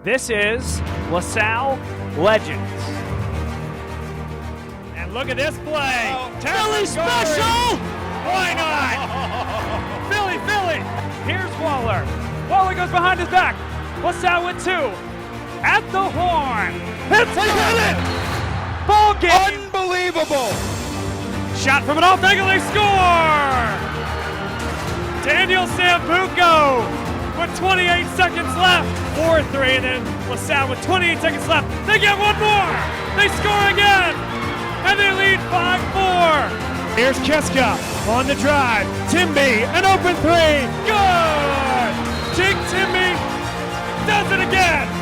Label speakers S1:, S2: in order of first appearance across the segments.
S1: This is LaSalle Legends. And look at this play. Philly special! Why not? Philly! Here's Waller. Waller goes behind his back. LaSalle with two. At the horn. Hits it! Ball game.
S2: Unbelievable!
S1: Shot from an off angle, they score! Daniel Sambuco with 28 seconds left. 4-3, and then LaSalle with 28 seconds left. They get one more! They score again! And they lead 5-4. Here's Kiska on the drive. Timby, an open three. Good! Jake Timby does it again!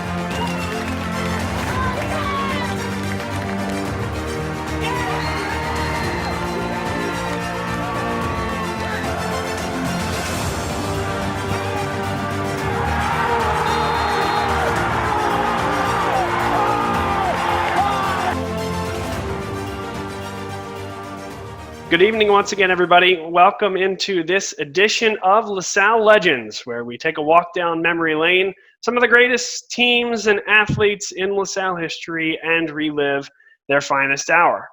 S1: Good evening once again, everybody. Welcome into this edition of LaSalle Legends, where we take a walk down memory lane, some of the greatest teams and athletes in LaSalle history, and relive their finest hour.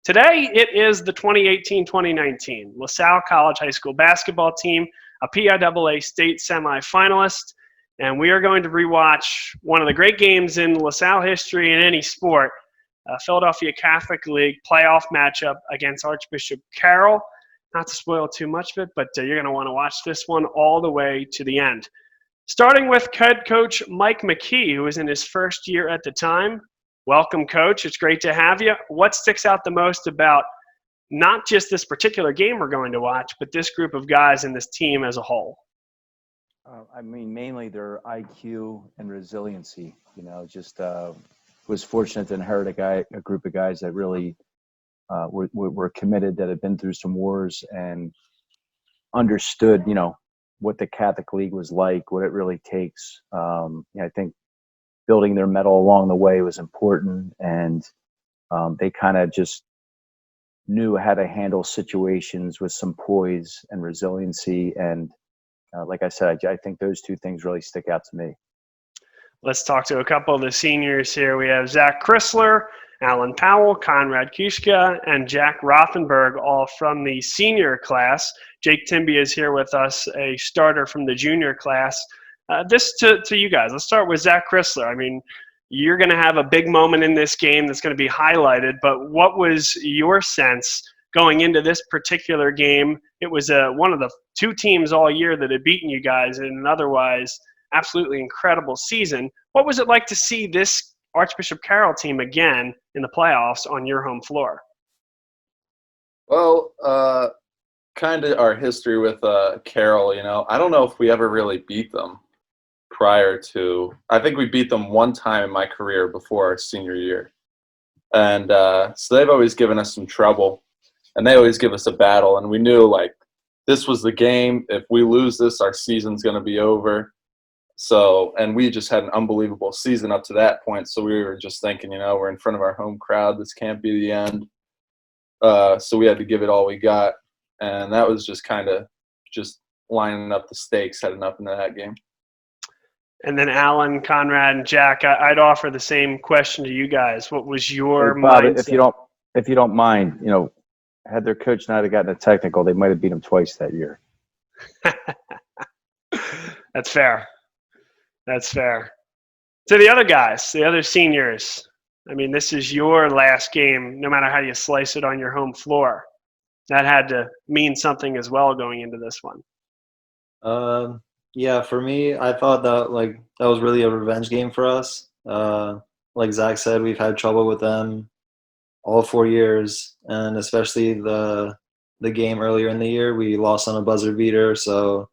S1: Today, it is the 2018-2019 LaSalle College High School basketball team, a PIAA state semifinalist, and we are going to rewatch one of the great games in LaSalle history in any sport. Philadelphia Catholic League playoff matchup against Archbishop Carroll. Not to spoil too much of it, but you're going to want to watch this one all the way to the end. Starting with head coach Mike McKee, who is in his first year at the time. Welcome, Coach. It's great to have you. What sticks out the most about not just this particular game we're going to watch, but this group of guys and this team as a whole?
S3: Mainly their IQ and resiliency. Was fortunate to inherit a group of guys that really were committed, that had been through some wars and understood, what the Catholic League was like, what it really takes. I think building their mettle along the way was important, and they kind of just knew how to handle situations with some poise and resiliency. And like I said, I think those two things really stick out to me.
S1: Let's talk to a couple of the seniors here. We have Zach Chrisler, Alan Powell, Conrad Kushka, and Jack Rothenberg, all from the senior class. Jake Timby is here with us, a starter from the junior class. This to you guys. Let's start with Zach Chrisler. I mean, you're going to have a big moment in this game that's going to be highlighted, but what was your sense going into this particular game? It was one of the two teams all year that had beaten you guys in an otherwise absolutely incredible season. What was it like to see this Archbishop Carroll team again in the playoffs on your home floor?
S4: Well, kind of our history with Carroll, I don't know if we ever really beat them prior to – I think we beat them one time in my career before our senior year. And so they've always given us some trouble, and they always give us a battle. And we knew, this was the game. If we lose this, our season's going to be over. So, and we just had an unbelievable season up to that point. So we were just thinking, we're in front of our home crowd. This can't be the end. So we had to give it all we got. And that was just kind of just lining up the stakes heading up into that game.
S1: And then Alan, Conrad, and Jack, I'd offer the same question to you guys. What was your
S3: Bob,
S1: mindset?
S3: if you don't mind, had their coach not have gotten a technical, they might have beat them twice that year.
S1: That's fair. That's fair. To the other guys, the other seniors, I mean, this is your last game, no matter how you slice it on your home floor. That had to mean something as well going into this one.
S5: Yeah, for me, I thought that that was really a revenge game for us. Like Zach said, we've had trouble with them all 4 years, and especially the game earlier in the year, we lost on a buzzer beater. So.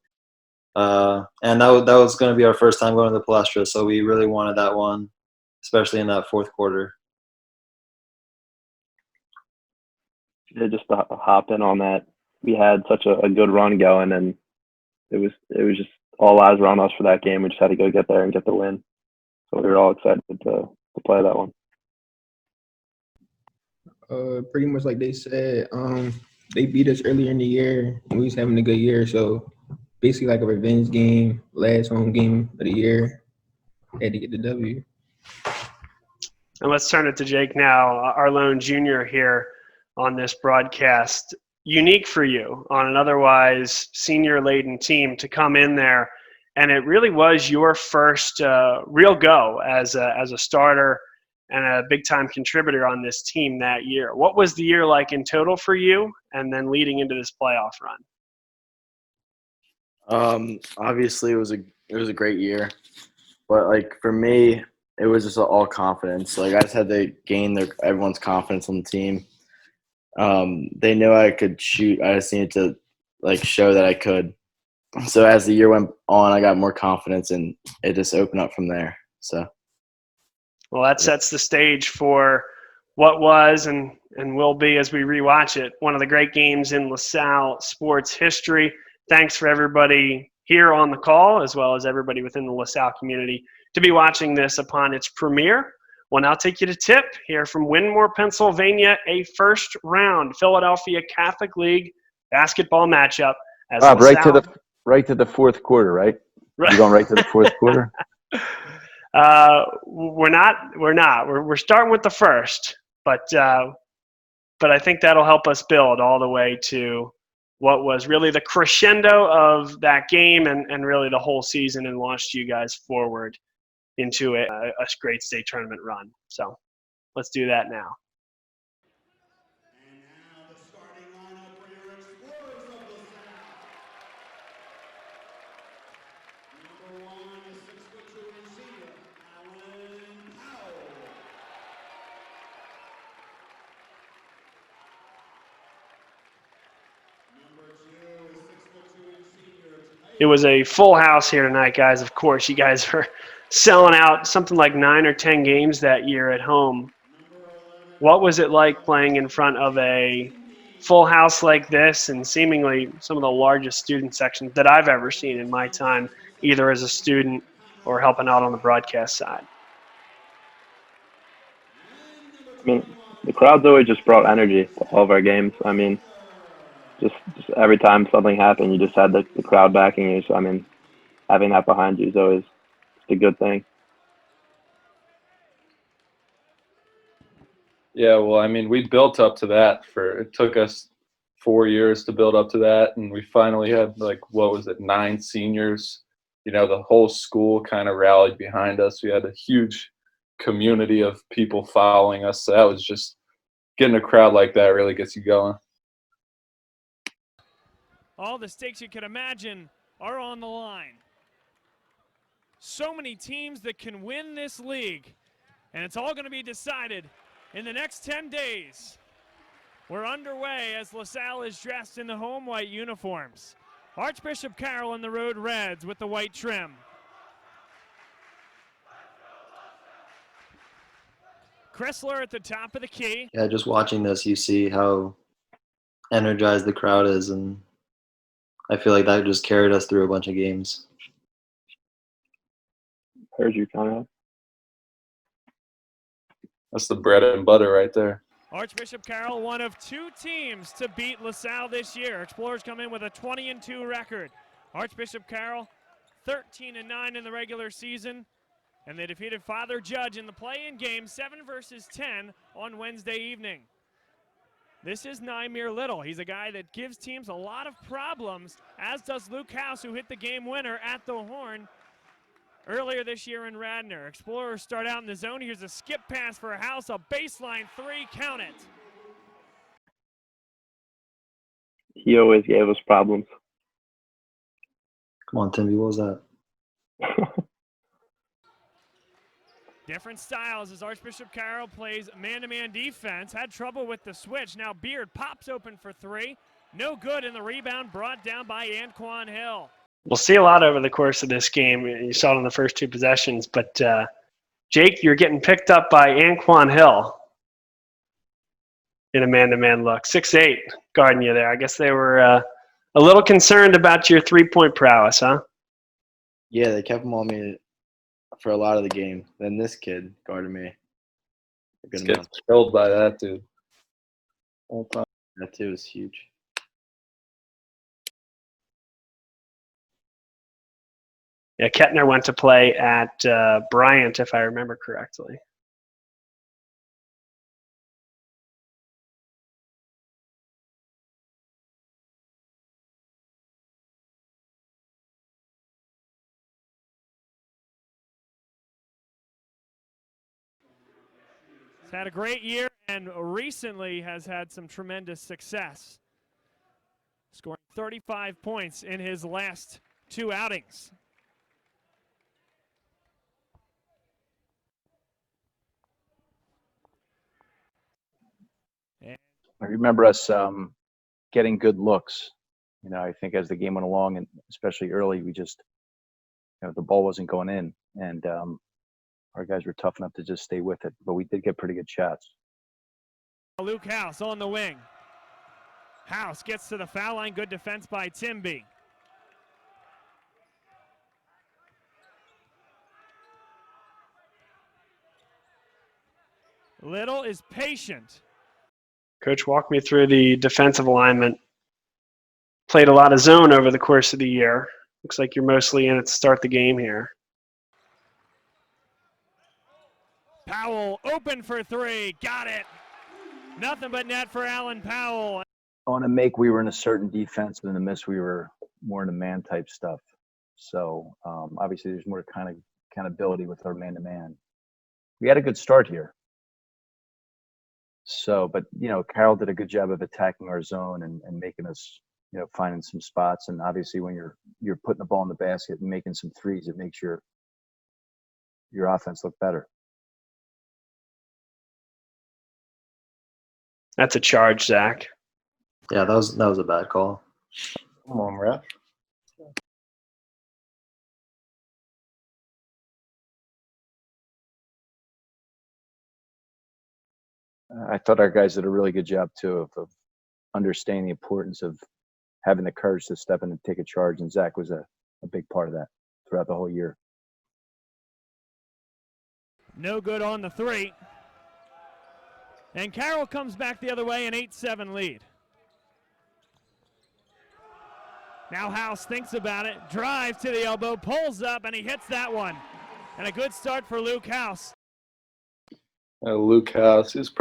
S5: And that was going to be our first time going to the Palestra, so we really wanted that one, especially in that fourth quarter.
S6: Yeah, just to hop in on that, we had such a good run going, and it was just all eyes were on us for that game. We just had to go get there and get the win. So we were all excited to play that one.
S7: Pretty much like they said, they beat us earlier in the year, and we was having a good year. So basically like a revenge game, last home game of the year. had to get the W.
S1: And let's turn it to Jake now, our lone junior here on this broadcast. Unique for you on an otherwise senior-laden team to come in there, and it really was your first real go as a starter and a big-time contributor on this team that year. What was the year like in total for you, and then leading into this playoff run?
S2: Obviously, it was a great year, but like for me, it was just all confidence. Like I just had to gain everyone's confidence on the team. They knew I could shoot. I just needed to like show that I could. So as the year went on, I got more confidence, and it just opened up from there. So.
S1: Well, that sets the stage for what was and will be, as we rewatch it, one of the great games in LaSalle sports history. Thanks for everybody here on the call, as well as everybody within the LaSalle community, to be watching this upon its premiere. We'll now take you to tip here from Winmore, Pennsylvania, a first-round Philadelphia Catholic League basketball matchup. As
S3: Bob,
S1: LaSalle,
S3: right to the fourth quarter, right? You're going right to the fourth quarter?
S1: We're not. We're starting with the first, but I think that'll help us build all the way to what was really the crescendo of that game and really the whole season, and launched you guys forward into a great state tournament run. So let's do that now.
S8: And now the starting lineup for your Explorers of LaSalle. Number 1 is 6'2" receiver, Alan Powell. Number 2 is 6'2" senior.
S1: It was a full house here tonight, guys. Of course, you guys were selling out something like 9 or 10 games that year at home. What was it like playing in front of a full house like this, and seemingly some of the largest student sections that I've ever seen in my time, either as a student or helping out on the broadcast side?
S6: I mean, the crowd's always just brought energy to all of our games. I mean, just every time something happened, you just had the crowd backing you. So, I mean, having that behind you is always just a good thing.
S4: Yeah, well, I mean, we built up to that it took us 4 years to build up to that, and we finally had, like, what was it, 9 seniors. You know, the whole school kind of rallied behind us. We had a huge community of people following us. So that was just getting a crowd like that really gets you going.
S9: All the stakes you could imagine are on the line. So many teams that can win this league, and it's all going to be decided in the next 10 days. We're underway as LaSalle is dressed in the home white uniforms. Archbishop Carroll in the Road Reds with the white trim. Chrisler at the top of the key.
S5: Yeah, just watching this, you see how energized the crowd is, and I feel like that just carried us through a bunch of games.
S6: Heard you, Conrad.
S4: That's the bread and butter right there.
S9: Archbishop Carroll, one of 2 teams to beat LaSalle this year. Explorers come in with a 20-2 record. Archbishop Carroll, 13-9 in the regular season, and they defeated Father Judge in the play-in game, 7-10 on Wednesday evening. This is Nymir Little. He's a guy that gives teams a lot of problems, as does Luke House, who hit the game winner at the horn earlier this year in Radnor. Explorers start out in the zone. Here's a skip pass for House, a baseline 3, count it.
S6: He always gave us problems.
S5: Come on, Timby, what was that?
S9: Different styles as Archbishop Carroll plays man-to-man defense. Had trouble with the switch. Now Beard pops open for 3. No good, and the rebound brought down by Anquan Hill.
S1: We'll see a lot over the course of this game. You saw it in the first 2 possessions, but Jake, you're getting picked up by Anquan Hill in a man-to-man look. 6'8", guarding you there. I guess they were a little concerned about your three-point prowess, huh?
S2: Yeah, they kept him on me for a lot of the game. Then this kid guarded me a good
S4: Get
S2: amount.
S4: killed by that dude. All time.
S2: That too was huge.
S1: Yeah, Kettner went to play at Bryant, if I remember correctly.
S9: He's had a great year and recently has had some tremendous success, scoring 35 points in his last 2 outings.
S3: I remember us getting good looks. You know, I think as the game went along, and especially early, we just, the ball wasn't going in, and our guys were tough enough to just stay with it. But we did get pretty good shots.
S9: Luke House on the wing. House gets to the foul line. Good defense by Timby. Little is patient.
S1: Coach, walk me through the defensive alignment. Played a lot of zone over the course of the year. Looks like you're mostly in it to start the game here.
S9: Powell open for 3. Got it. Nothing but net for Alan Powell.
S3: On a make, we were in a certain defense, and in the miss, we were more in the man type stuff. So obviously, there's more kind of accountability with our man-to-man. We had a good start here. So, but Carroll did a good job of attacking our zone and making us, finding some spots. And obviously, when you're putting the ball in the basket and making some threes, it makes your offense look better.
S1: That's a charge, Zach.
S5: Yeah, that was a bad call.
S4: Come on, ref.
S3: I thought our guys did a really good job too of understanding the importance of having the courage to step in and take a charge, and Zach was a big part of that throughout the whole year.
S9: No good on the 3. And Carroll comes back the other way, an 8-7 lead. Now House thinks about it, drives to the elbow, pulls up, and he hits that one. And a good start for Luke House.
S4: Luke House is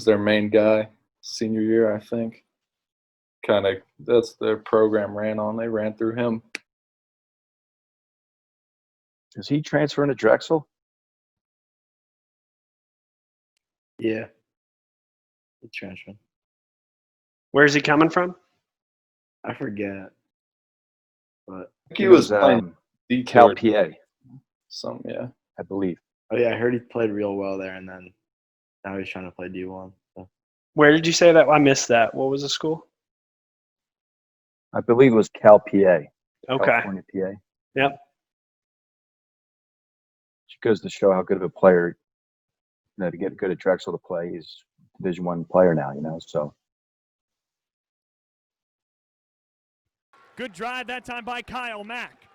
S4: their main guy. Senior year, I think. That's their program ran on. They ran through him.
S3: Is he transferring to Drexel?
S2: Yeah. He's transferring.
S1: Where's he coming from?
S2: I forget. But
S4: He was playing
S3: Cal PA.
S4: Yeah.
S3: I believe.
S2: oh yeah, I heard he played real well there, and then now he's trying to play D1. So.
S1: Where did you say that? I missed that. What was the school?
S3: I believe it was Cal PA.
S1: Okay.
S3: California PA.
S1: Yep.
S3: Which goes to show how good of a player, to get good at Drexel to play. He's a Division I player now, so.
S9: Good drive that time by Kyle Mack.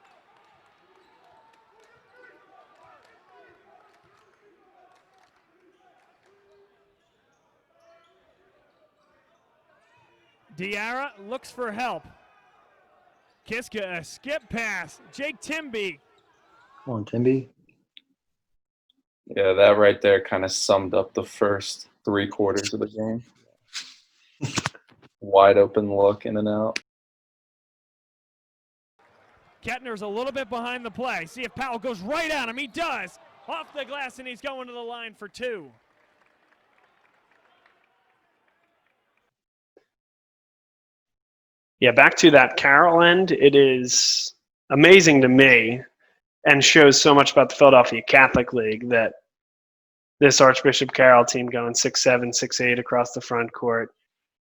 S9: Diarra looks for help. Kiska, a skip pass. Jake Timby.
S5: Come on, Timby.
S4: Yeah, that right there kind of summed up the first 3 quarters of the game. Wide open look in and out.
S9: Kettner's a little bit behind the play. See if Powell goes right at him. He does. Off the glass, and he's going to the line for 2.
S1: Yeah, back to that Carroll end. It is amazing to me and shows so much about the Philadelphia Catholic League that this Archbishop Carroll team going 6'7", 6'8" across the front court.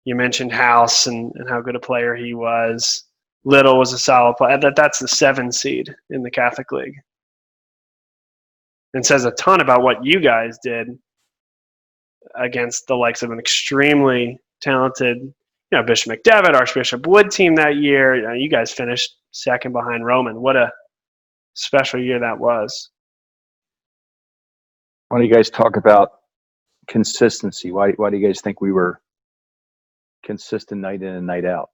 S1: You mentioned House and how good a player he was. Little was a solid player. That's the 7 seed in the Catholic League. And says a ton about what you guys did against the likes of an extremely talented, Bishop McDevitt, Archbishop Wood team that year. You guys finished second behind Roman. What a special year that was.
S3: Why don't you guys talk about consistency? Why do you guys think we were consistent night in and night out?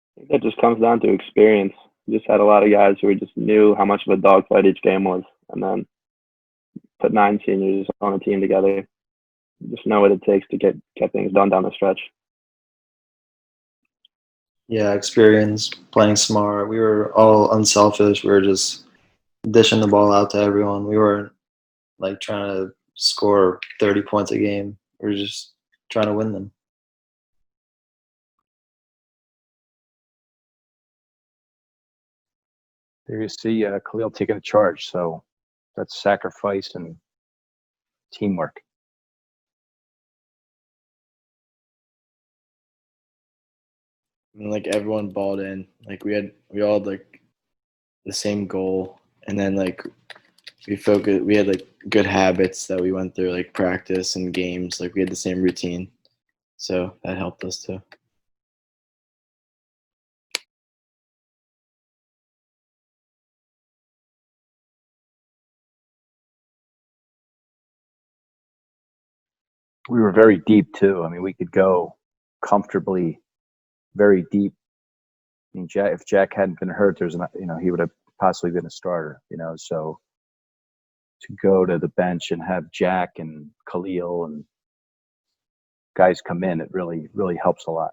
S6: I think that just comes down to experience. We just had a lot of guys who just knew how much of a dogfight each game was, and then put 9 seniors on a team together. Just know what it takes to get things done down the stretch.
S5: Yeah, experience, playing smart. We were all unselfish. We were just dishing the ball out to everyone. We weren't like trying to score 30 points a game. We were just trying to win them.
S3: There you see Khalil taking a charge. So that's sacrifice and teamwork.
S2: I mean, like everyone balled in. Like we all had like the same goal, and then like we had like good habits that we went through, like practice and games. Like we had the same routine, so that helped us too.
S3: We were very deep too. I mean, we could go comfortably very deep. I mean, if Jack hadn't been hurt, he would have possibly been a starter. So to go to the bench and have Jack and Khalil and guys come in, it really, really helps a lot.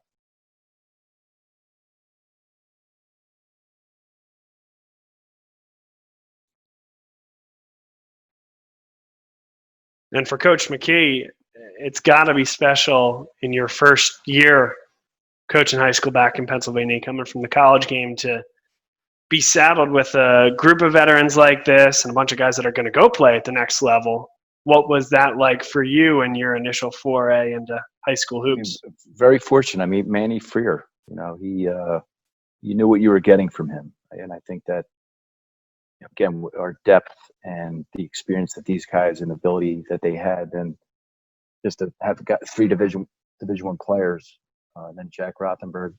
S1: And for Coach McKee, it's got to be special in your first year coaching high school back in Pennsylvania, coming from the college game, to be saddled with a group of veterans like this and a bunch of guys that are going to go play at the next level. What was that like for you and your initial foray into high school hoops?
S3: I mean, very fortunate. I mean, Manny Freer, he you knew what you were getting from him. And I think that, again, our depth and the experience that these guys and ability that they had, and just to have got 3 Division I players, and then Jack Rothenberg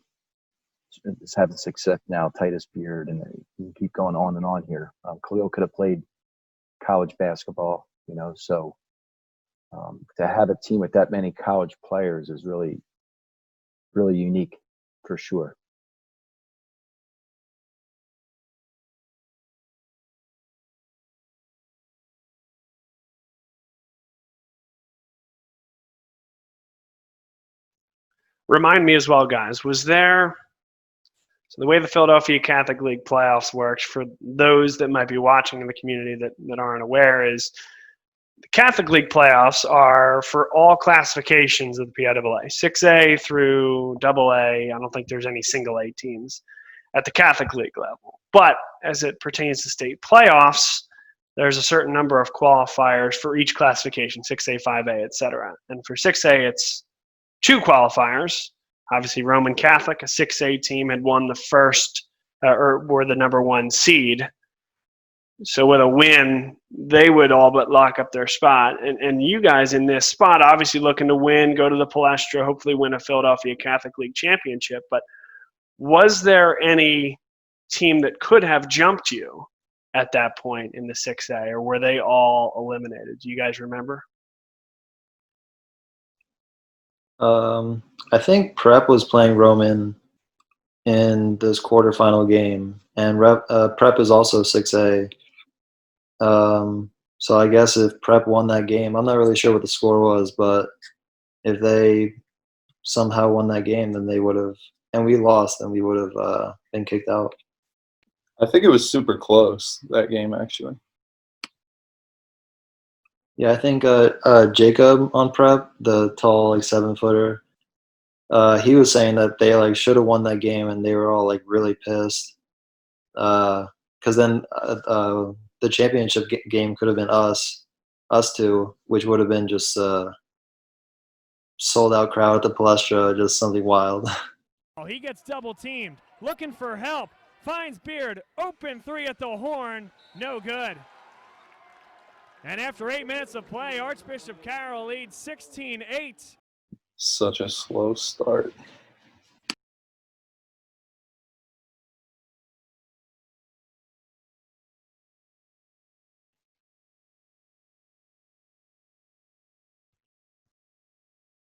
S3: is having success now, Titus Beard, and you keep going on and on here. Khalil could have played college basketball, so to have a team with that many college players is really, really unique for sure.
S1: Remind me as well, guys, was there – so the way the Philadelphia Catholic League playoffs works, for those that might be watching in the community that aren't aware, is the Catholic League playoffs are for all classifications of the PIAA, 6A through AA. I don't think there's any single A teams at the Catholic League level. But as it pertains to state playoffs, there's a certain number of qualifiers for each classification, 6A, 5A, et cetera. And for 6A, it's 2 qualifiers. Obviously, Roman Catholic, a 6A team, had won the first or were the number 1 seed. So with a win, they would all but lock up their spot. And you guys in this spot, obviously looking to win, go to the Palestra, hopefully win a Philadelphia Catholic League championship. But was there any team that could have jumped you at that point in the 6A, or were they all eliminated? Do you guys remember?
S5: I think Prep was playing Roman in this quarterfinal game, and Prep is also 6A. So I guess if Prep won that game, I'm not really sure what the score was, but if they somehow won that game, then they would have, and we lost, then we would have been kicked out.
S4: I think it was super close, that game, actually.
S5: Yeah, I think Jacob on Prep, the tall 7-footer, he was saying that they should have won that game, and they were all really pissed. Because then the championship game could have been us 2, which would have been just sold out crowd at the Palestra, just something wild.
S9: Oh, he gets double teamed, looking for help, finds Beard, open 3 at the horn, no good. And after 8 minutes of play, Archbishop Carroll leads 16-8.
S4: Such a slow start.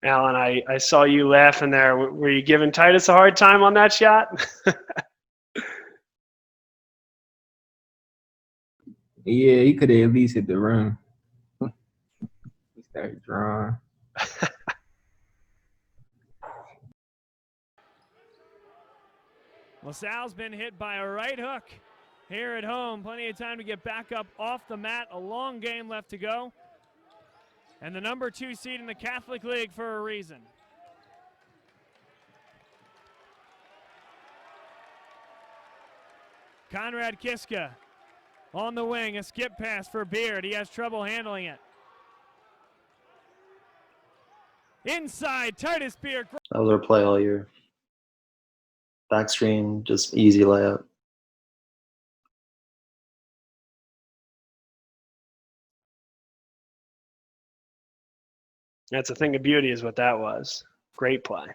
S1: Alan, I saw you laughing there. Were you giving Titus a hard time on that shot?
S7: Yeah, he could have at least hit the rim. He started drawing.
S9: LaSalle's been hit by a right hook here at home. Plenty of time to get back up off the mat. A long game left to go. And the number 2 seed in the Catholic League for a reason. Conrad Kiska on the wing. A skip pass for Beard. He has trouble handling it. Inside, Titus Beard.
S5: That was our play all year. Back screen, just easy layup.
S1: That's a thing of beauty is what that was. Great play.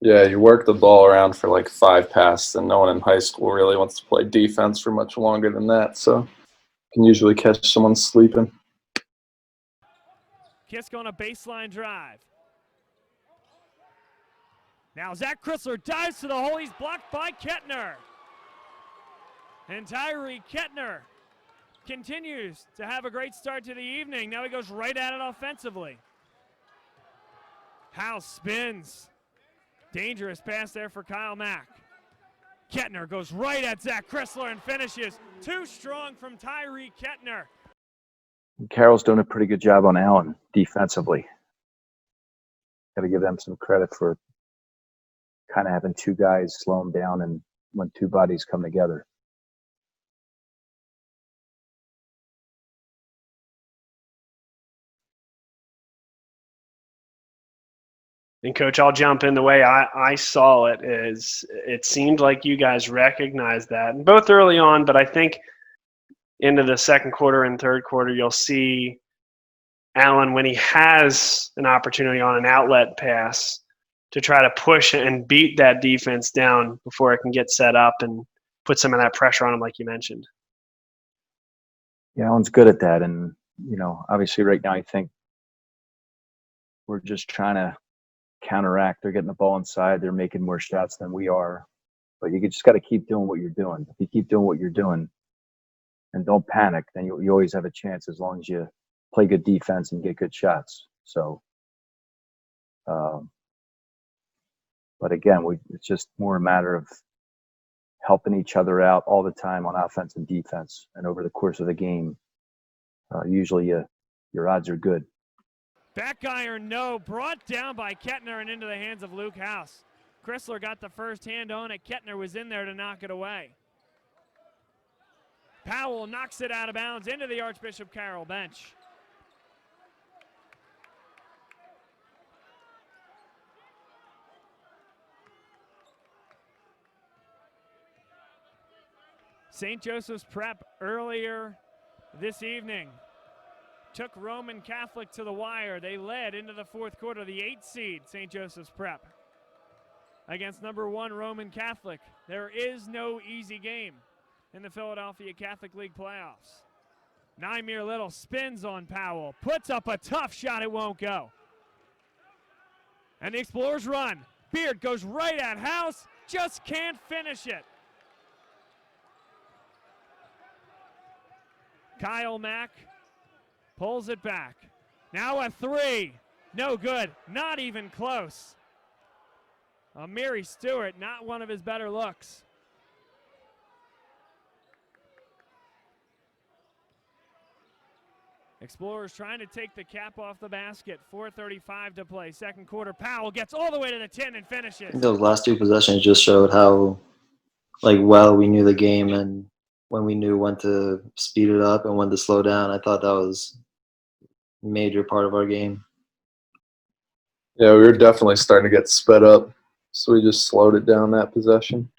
S4: Yeah, you work the ball around for like 5 passes, and no one in high school really wants to play defense for much longer than that. So you can usually catch someone sleeping.
S9: Kisk on a baseline drive. Now Zach Chrisler dives to the hole. He's blocked by Kettner. And Tyree Kettner continues to have a great start to the evening. Now he goes right at it offensively. House spins. Dangerous pass there for Kyle Mack. Kettner goes right at Zach Chrisler and finishes. Too strong from Tyree Kettner.
S3: Carroll's doing a pretty good job on Allen defensively. Got to give them some credit for kind of having 2 guys slow him down and when 2 bodies come together.
S1: And Coach, I'll jump in. The way I saw it is it seemed like you guys recognized that, and both early on, but I think into the second quarter and third quarter, you'll see Allen, when he has an opportunity on an outlet pass, to try to push and beat that defense down before it can get set up and put some of that pressure on him, like you mentioned.
S3: Yeah, Allen's good at that. And, obviously right now I think we're just trying to counteract. They're getting the ball inside. They're making more shots than we are. But you just got to keep doing what you're doing. If you keep doing what you're doing and don't panic, then you always have a chance as long as you play good defense and get good shots. So, but again, it's just more a matter of helping each other out all the time on offense and defense. And over the course of the game, usually your odds are good.
S9: Back iron, no. Brought down by Kettner and into the hands of Luke House. Chrisler got the first hand on it. Kettner was in there to knock it away. Powell knocks it out of bounds into the Archbishop Carroll bench. St. Joseph's Prep earlier this evening took Roman Catholic to the wire. They led into the fourth quarter, the 8th seed, St. Joseph's Prep, against number 1 Roman Catholic. There is no easy game in the Philadelphia Catholic League playoffs. Nymir Little spins on Powell, puts up a tough shot, it won't go. And the Explorers run. Beard goes right at House, just can't finish it. Kyle Mack pulls it back. Now a 3. No good. Not even close. Amiri Stewart, not one of his better looks. Explorers trying to take the cap off the basket. 4:35 to play. Second quarter. Powell gets all the way to the 10 and finishes.
S5: I think those last 2 possessions just showed how well we knew the game and when we knew when to speed it up and when to slow down. I thought that was a major part of our game.
S4: Yeah, we were definitely starting to get sped up, so we just slowed it down that possession.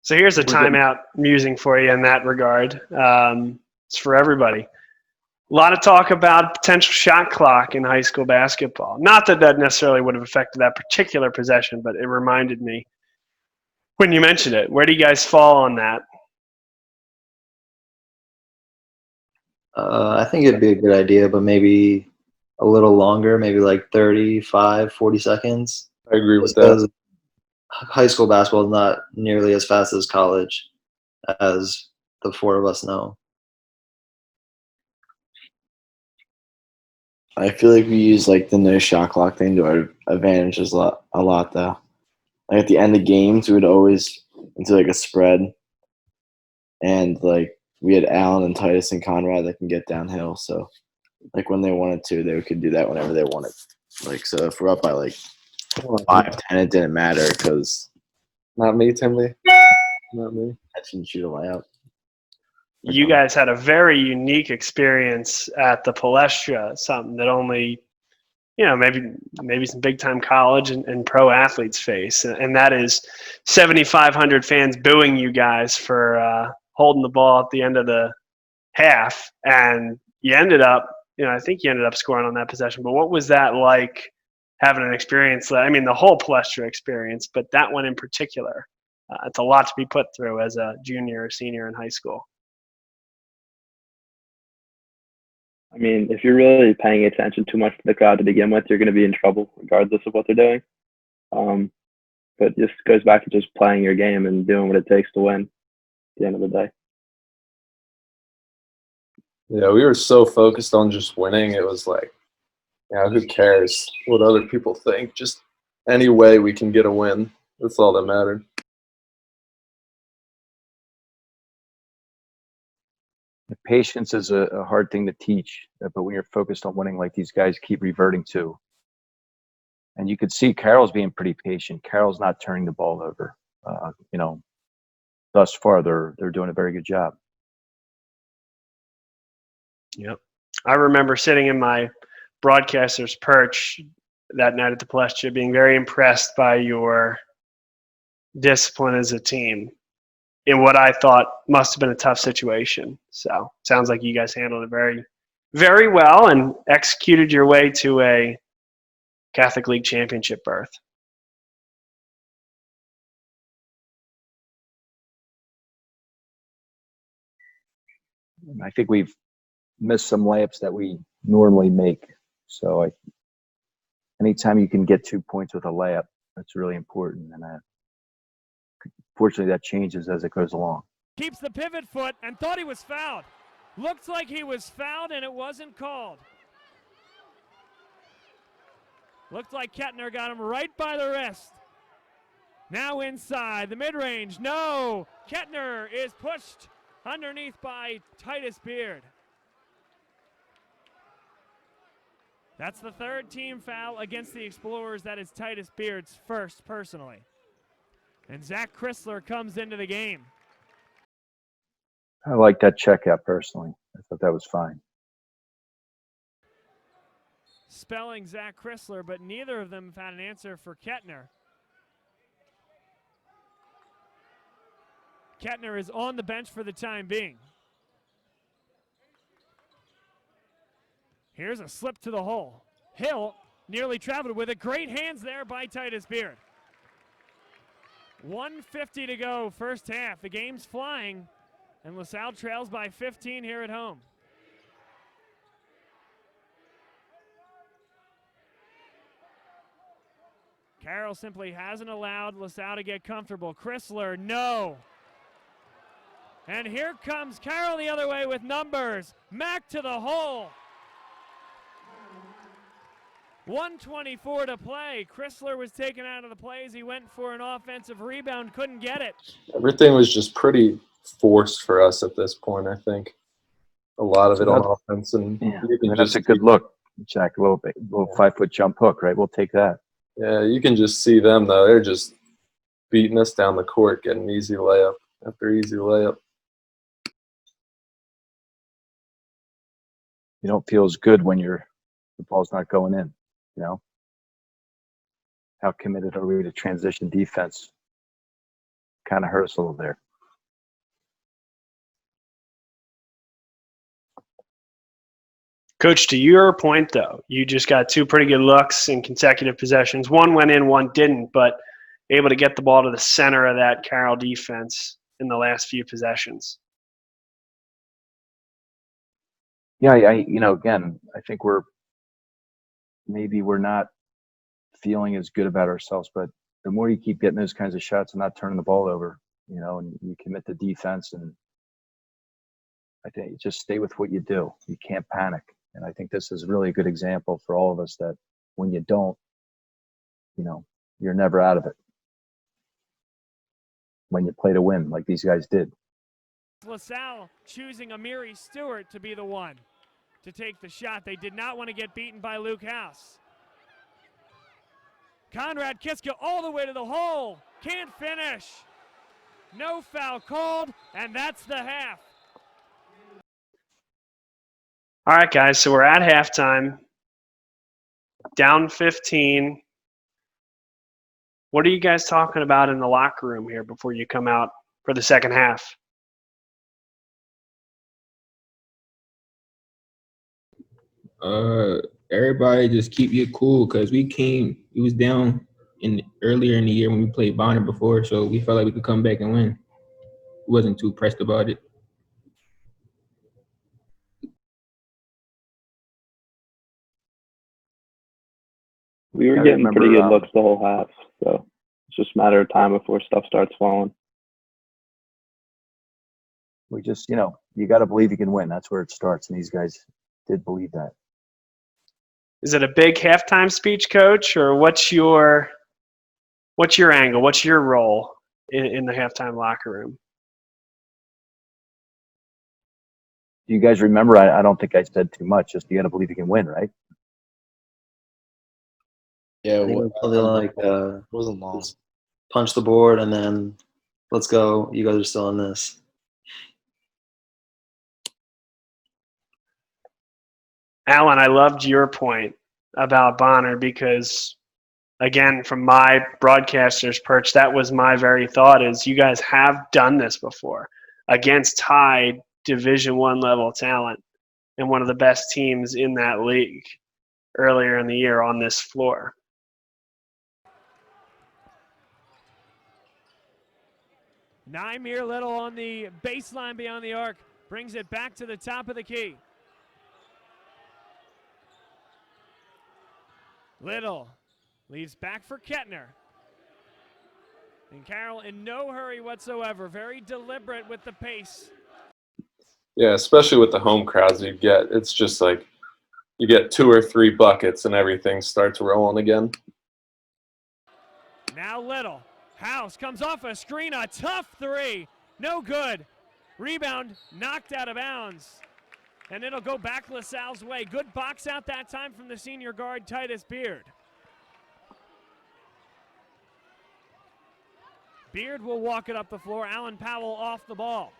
S1: So here's a timeout musing for you in that regard. It's for everybody. A lot of talk about potential shot clock in high school basketball. Not that necessarily would have affected that particular possession, but it reminded me. When you mentioned it, where do you guys fall on that?
S5: I think it'd be a good idea, but maybe a little longer, maybe like 35, 40 seconds.
S4: I agree with
S5: Just
S4: that.
S5: because high school basketball is not nearly as fast as college, as the four of us know.
S2: I feel like we use like the no shot clock thing to our advantages a lot though. Like at the end of games, we would always into like a spread, and like we had Allen and Titus and Conrad that can get downhill. So like when they wanted to, they could do that whenever they wanted. Like so, if we're up by like 5-10, it didn't matter because
S4: Not me, Timothy. Not me.
S2: I didn't shoot a layup.
S1: You guys had a very unique experience at the Palestra, something that only, maybe some big-time college and pro athletes face, and that is 7,500 fans booing you guys for holding the ball at the end of the half, and you ended up, I think you ended up scoring on that possession. But what was that like, having an experience? I mean, the whole Palestra experience, but that one in particular. It's a lot to be put through as a junior or senior in high school.
S6: I mean, if you're really paying attention too much to the crowd to begin with, you're going to be in trouble regardless of what they're doing. But it just goes back to just playing your game and doing what it takes to win at the end of the day.
S4: Yeah, we were so focused on just winning. It was like, who cares what other people think? Just any way we can get a win. That's all that mattered.
S3: Patience is a hard thing to teach, but when you're focused on winning, like these guys keep reverting to, and you could see Carroll's being pretty patient. Carroll's not turning the ball over. Thus far, they're doing a very good job.
S1: Yep. I remember sitting in my broadcaster's perch that night at the Palestra, being very impressed by your discipline as a team in what I thought must have been a tough situation. So sounds like you guys handled it very, very well and executed your way to a Catholic League championship berth.
S3: I think we've missed some layups that we normally make. So anytime you can get 2 points with a layup, that's really important. And fortunately, that changes as it goes along.
S9: Keeps the pivot foot and thought he was fouled. Looked like he was fouled and it wasn't called. Looked like Kettner got him right by the wrist. Now inside the mid-range. No! Kettner is pushed underneath by Titus Beard. That's the third team foul against the Explorers. That is Titus Beard's first personally. And Zach Chrisler comes into the game.
S3: I like that checkout personally. I thought that was fine.
S9: Spelling Zach Chrisler, but neither of them found an answer for Kettner. Kettner is on the bench for the time being. Here's a slip to the hole. Hill nearly traveled with it. Great hands there by Titus Beard. 1:50 to go, first half. The game's flying, and LaSalle trails by 15 here at home. Carroll simply hasn't allowed LaSalle to get comfortable. Chrisler, no. And here comes Carroll the other way with numbers. Mack to the hole. 1:24 to play. Chrisler was taken out of the plays. He went for an offensive rebound, couldn't get it.
S4: Everything was just pretty forced for us at this point, I think. A lot of it on offense. And you can
S3: that's a good look, Jack. A little 5-foot jump hook, right? We'll take that.
S4: Yeah, you can just see them, though. They're just beating us down the court, getting easy layup after easy layup.
S3: You don't feel as good when the ball's not going in, you know? How committed are we to transition defense? Kind of hurt us a little there.
S1: Coach, to your point, though, you just got two pretty good looks in consecutive possessions. One went in, one didn't. But, able to get the ball to the center of that Carroll defense in the last few possessions.
S3: Yeah, again, I think we're not feeling as good about ourselves, but the more you keep getting those kinds of shots and not turning the ball over, and you commit to defense, and I think you just stay with what you do. You can't panic. And I think this is really a good example for all of us that when you don't, you're never out of it. When you play to win, like these guys did.
S9: LaSalle choosing Amiri Stewart to be the one to take the shot. They did not want to get beaten by Luke House. Conrad Kiska all the way to the hole. Can't finish. No foul called, and that's the half.
S1: All right, guys, so we're at halftime. Down 15. What are you guys talking about in the locker room here before you come out for the second half?
S7: Everybody just keep you cool because we was down earlier in the year when we played Bonner before, so we felt like we could come back and win. We wasn't too pressed about it.
S6: We were getting pretty good looks the whole half, so it's just a matter of time before stuff starts falling.
S3: We just, you got to believe you can win. That's where it starts, and these guys did believe that.
S1: Is it a big halftime speech, Coach, or what's your angle? What's your role in the halftime locker room?
S3: Do you guys remember? I don't think I said too much. Just you got to believe you can win, right?
S2: Yeah,
S5: I think it was something like
S2: wasn't long.
S5: punch the board and then let's go. You guys are still in this.
S1: Alan, I loved your point about Bonner because, again, from my broadcaster's perch, that was my very thought is you guys have done this before against high Division I level talent and one of the best teams in that league earlier in the year on this floor.
S9: Nymir Little on the baseline beyond the arc brings it back to the top of the key. Little leaves back for Kettner. And Carroll in no hurry whatsoever, very deliberate with the pace.
S4: Yeah, especially with the home crowds you get. It's just like you get 2 or 3 buckets and everything starts rolling again.
S9: Now Little. House comes off a screen, a tough three. No good. Rebound knocked out of bounds. And it'll go back LaSalle's way. Good box out that time from the senior guard, Titus Beard. Beard will walk it up the floor. Alan Powell off the ball.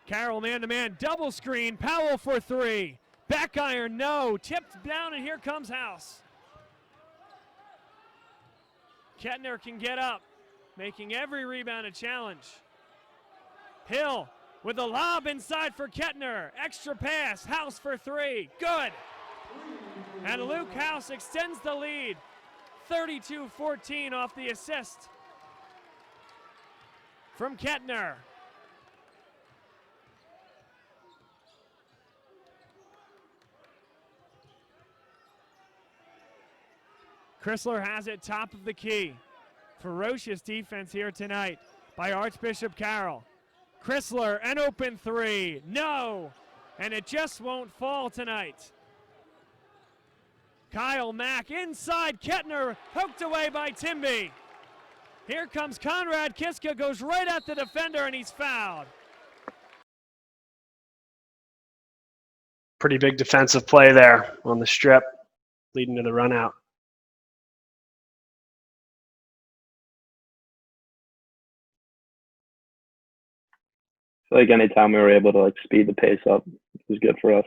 S9: Carroll man-to-man, double screen. Powell for 3. Back iron, no. Tipped down, and here comes House. Kettner can get up, making every rebound a challenge. Hill with a lob inside for Kettner. Extra pass, House for 3. Good. And Luke House extends the lead. 32-14 off the assist from Kettner. Chrisler has it top of the key. Ferocious defense here tonight by Archbishop Carroll. Chrisler, an open 3. No! And it just won't fall tonight. Kyle Mack inside. Kettner hooked away by Timby. Here comes Conrad Kiska, goes right at the defender, and he's fouled.
S1: Pretty big defensive play there on the strip, leading to the run out.
S6: I feel like anytime we were able to speed the pace up, it was good for us.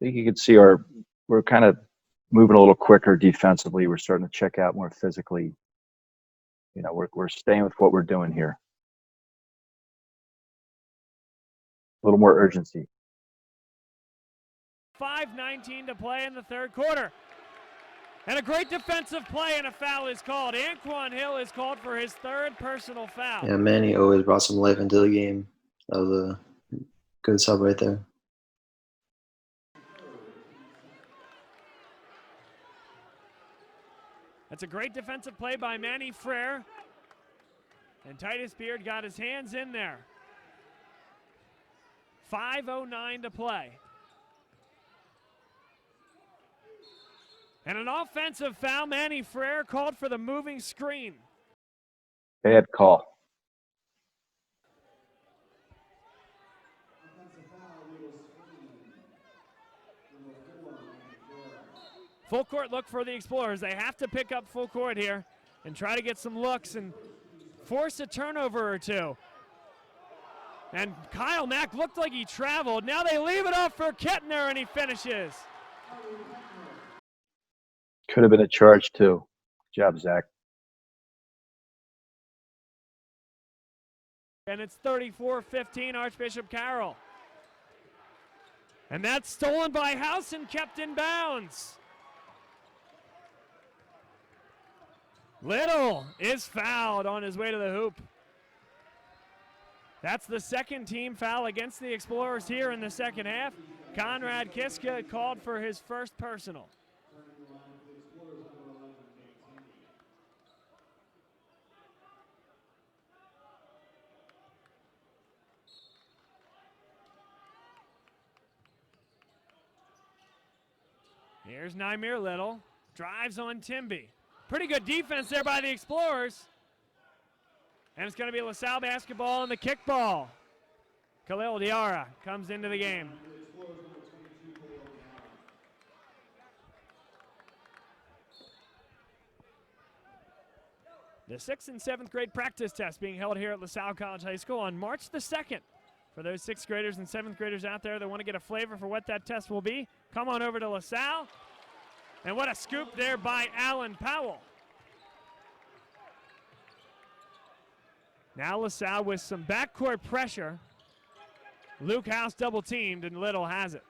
S3: think you could see we're kind of moving a little quicker defensively. We're starting to check out more physically. We're staying with what we're doing here. A little more urgency.
S9: 5:19 to play in the third quarter. And a great defensive play, and a foul is called. Anquan Hill is called for his third personal foul.
S5: Yeah, Manny always brought some life into the game. That was a good sub right there.
S9: That's a great defensive play by Manny Frere. And Titus Beard got his hands in there. 5:09 to play. And an offensive foul. Manny Frere called for the moving screen.
S3: Bad call.
S9: Full court look for the Explorers. They have to pick up full court here and try to get some looks and force a turnover or two. And Kyle Mack looked like he traveled. Now they leave it up for Kettner, and he finishes.
S3: Could have been a charge too. Good job, Zach.
S9: And it's 34-15 Archbishop Carroll. And that's stolen by House and kept in bounds. Little is fouled on his way to the hoop. That's the second team foul against the Explorers here in the second half. Conrad Kiska called for his first personal. Here's Nymir Little, drives on Timby. Pretty good defense there by the Explorers. And it's going to be LaSalle basketball and the kickball. Khalil Diarra comes into the game. The 6th and 7th grade practice test being held here at LaSalle College High School on March the 2nd. For those 6th graders and 7th graders out there that want to get a flavor for what that test will be, come on over to LaSalle. And what a scoop there by Alan Powell. Now LaSalle with some backcourt pressure. Luke House double teamed and Little has it.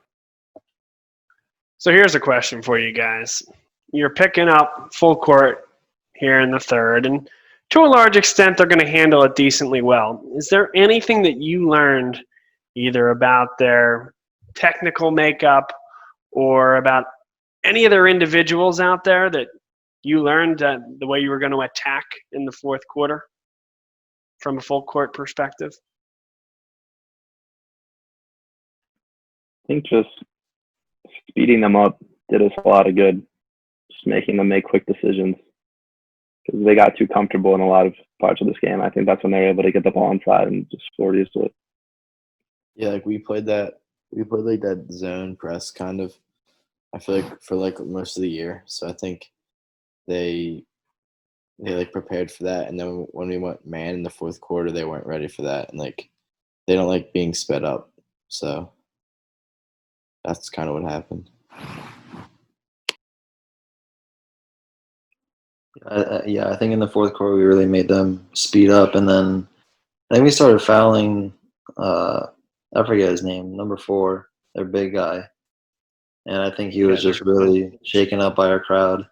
S1: So here's a question for you guys. You're picking up full court here in the third, and to a large extent, they're going to handle it decently well. Is there anything that you learned either about their technical makeup or about any of their individuals out there that you learned the way you were going to attack in the fourth quarter from a full court perspective?
S6: I think just speeding them up did us a lot of good, just making them make quick decisions because they got too comfortable in a lot of parts of this game. I think that's when they were able to get the ball inside and just score easily.
S2: Yeah, like we played like that zone press kind of, I feel like, for like most of the year. So I think they like prepared for that, and then when we went man in the fourth quarter, they weren't ready for that, and like they don't like being sped up. So that's kind of what happened.
S5: Yeah, I think in the fourth quarter we really made them speed up, and then I think we started fouling. I forget his name, number 4, their big guy, and I think he was just really shaken up by our crowd.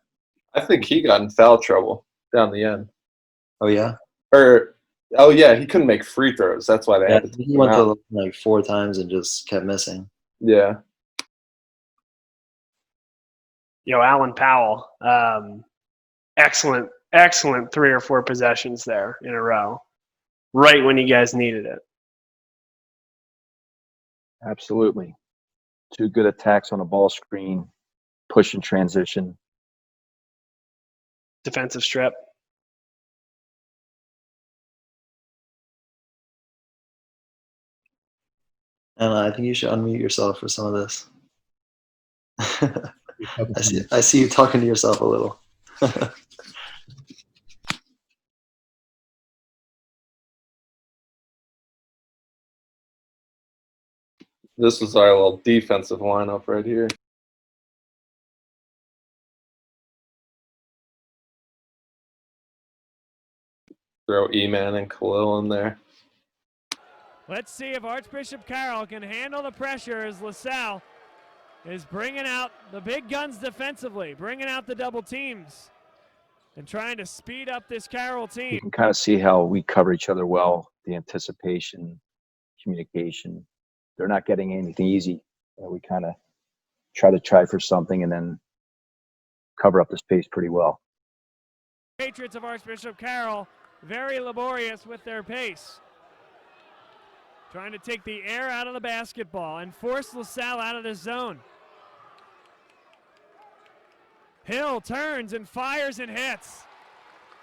S4: I think he got in foul trouble down the end.
S5: Oh yeah.
S4: He couldn't make free throws. That's why they had to.
S5: He went to like 4 times and just kept missing.
S4: Yeah.
S1: Alan Powell, excellent 3 or 4 possessions there in a row, right when you guys needed it.
S3: Absolutely. 2 good attacks on a ball screen, push and transition.
S1: Defensive strip.
S5: And I think you should unmute yourself for some of this. I see you talking to yourself a little.
S4: This was our little defensive lineup right here. Throw E-Man and Khalil in there.
S9: Let's see if Archbishop Carroll can handle the pressure as LaSalle is bringing out the big guns defensively, bringing out the double teams, and trying to speed up this Carroll team.
S3: You can kind of see how we cover each other well, the anticipation, communication. They're not getting anything easy. We kind of try for something and then cover up the space pretty well.
S9: Patriots of Archbishop Carroll, very laborious with their pace. Trying to take the air out of the basketball and force LaSalle out of the zone. Hill turns and fires and hits.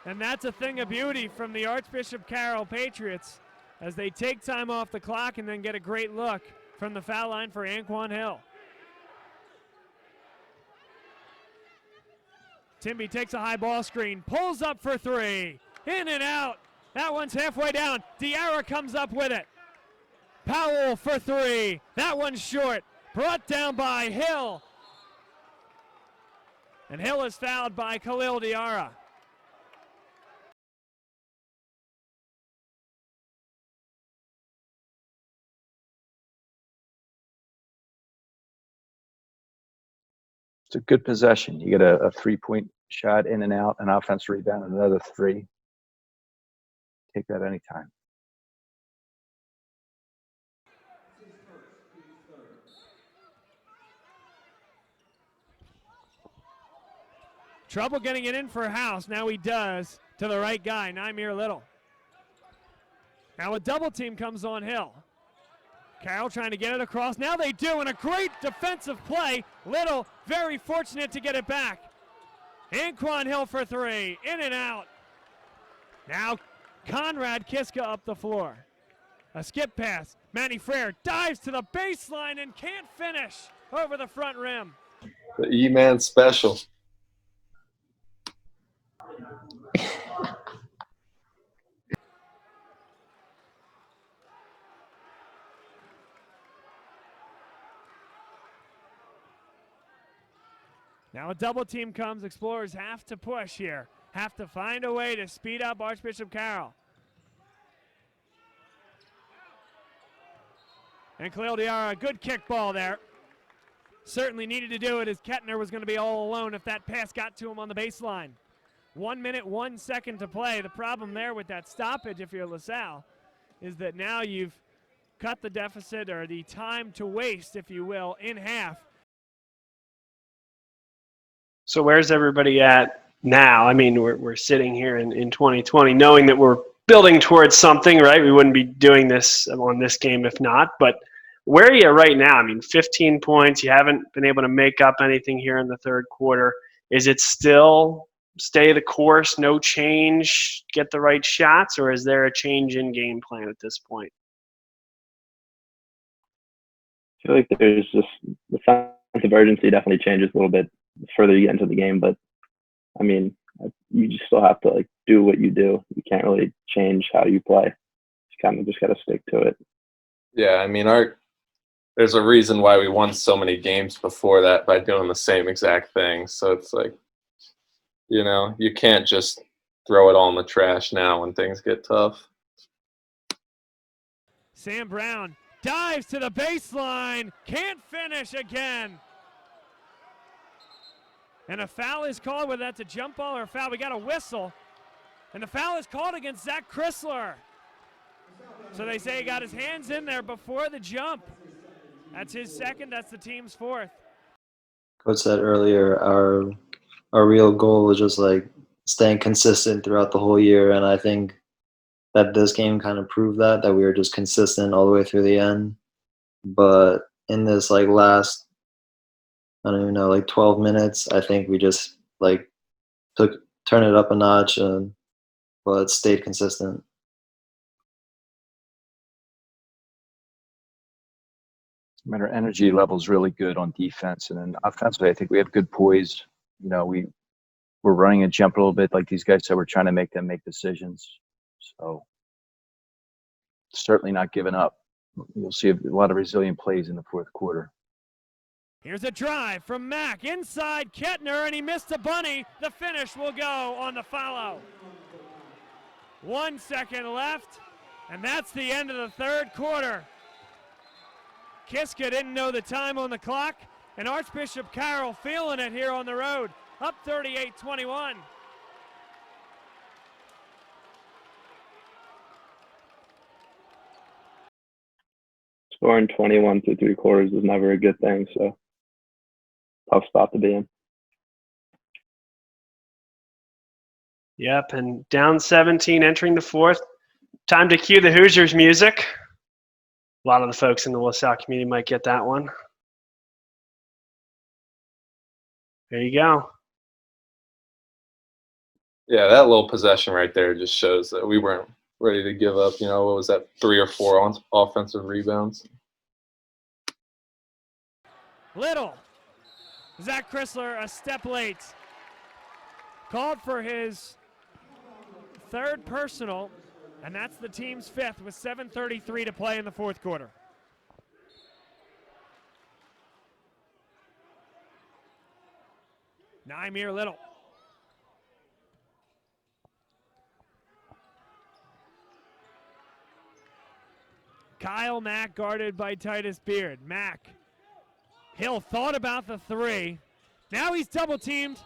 S9: And that's a thing of beauty from the Archbishop Carroll Patriots as they take time off the clock and then get a great look from the foul line for Anquan Hill. Timby takes a high ball screen, pulls up for three, in and out. That one's halfway down. Diarra comes up with it. Powell for three. That one's short. Brought down by Hill. And Hill is fouled by Khalil Diarra.
S3: It's a good possession. You get a three-point shot in and out, an offensive rebound, and another three. Take that anytime.
S9: Trouble getting it in for House. Now he does to the right guy, Nymir Little. Now a double team comes on Hill. Carroll trying to get it across. Now they do, and a great defensive play. Little very fortunate to get it back. Anquan Hill for three, in and out. Now Conrad Kiska up the floor. A skip pass. Manny Frere dives to the baseline and can't finish over the front rim.
S4: The E-Man special.
S9: Now a double team comes. Explorers have to push here. Have to find a way to speed up Archbishop Carroll. And Khalil Diarra, a good kick ball there. Certainly needed to do it as Kettner was going to be all alone if that pass got to him on the baseline. 1 minute, 1 second to play. The problem there with that stoppage, if you're LaSalle, is that now you've cut the deficit, or the time to waste, if you will, in half.
S1: So where's everybody at now? I mean, we're sitting here in 2020 knowing that we're building towards something, right? We wouldn't be doing this on this game if not. But where are you right now? I mean, 15 points. You haven't been able to make up anything here in the third quarter. Is it still stay the course, no change, get the right shots, or is there a change in game plan at this point?
S6: I feel like there's just the sense of urgency definitely changes a little bit the further you get into the game, but I mean, you just still have to like do what you do. You can't really change how you play. You kind of just got to stick to it.
S4: Yeah, I mean, there's a reason why we won so many games before that by doing the same exact thing. So it's like, you know, you can't just throw it all in the trash now when things get tough.
S9: Sam Brown dives to the baseline, can't finish again. And a foul is called, whether that's a jump ball or a foul. We got a whistle. And the foul is called against Zach Chrisler. So they say he got his hands in there before the jump. That's his second. That's the team's fourth.
S5: Coach said earlier, our real goal is just like staying consistent throughout the whole year. And I think that this game kind of proved that we were just consistent all the way through the end. But in this like last, I don't even know, like 12 minutes, I think we just like turn it up a notch, and but stayed consistent.
S3: I mean, our energy level is really good on defense, and then offensively, I think we have good poise. You know, we're running and jumping a little bit, like these guys said. We're trying to make them make decisions. So certainly not giving up. you'll see a lot of resilient plays in the fourth quarter.
S9: Here's a drive from Mack inside Kettner, and he missed a bunny. The finish will go on the follow. 1 second left, and that's the end of the third quarter. Kiska didn't know the time on the clock, and Archbishop Carroll feeling it here on the road, up 38-21.
S6: Scoring 21 through 3 quarters is never a good thing, so tough spot to be in.
S1: Yep, and down 17 entering the fourth. Time to cue the Hoosiers music. A lot of the folks in the LaSalle community might get that one. There you go.
S4: Yeah, that little possession right there just shows that we weren't ready to give up. You know, what was that, 3 or 4 on offensive rebounds?
S9: Little. Zach Chrisler a step late. Called for his third personal, and that's the team's fifth with 7:33 to play in the fourth quarter. Nymir Little. Kyle Mack guarded by Titus Beard. Mack. Hill thought about the three. Now he's double teamed,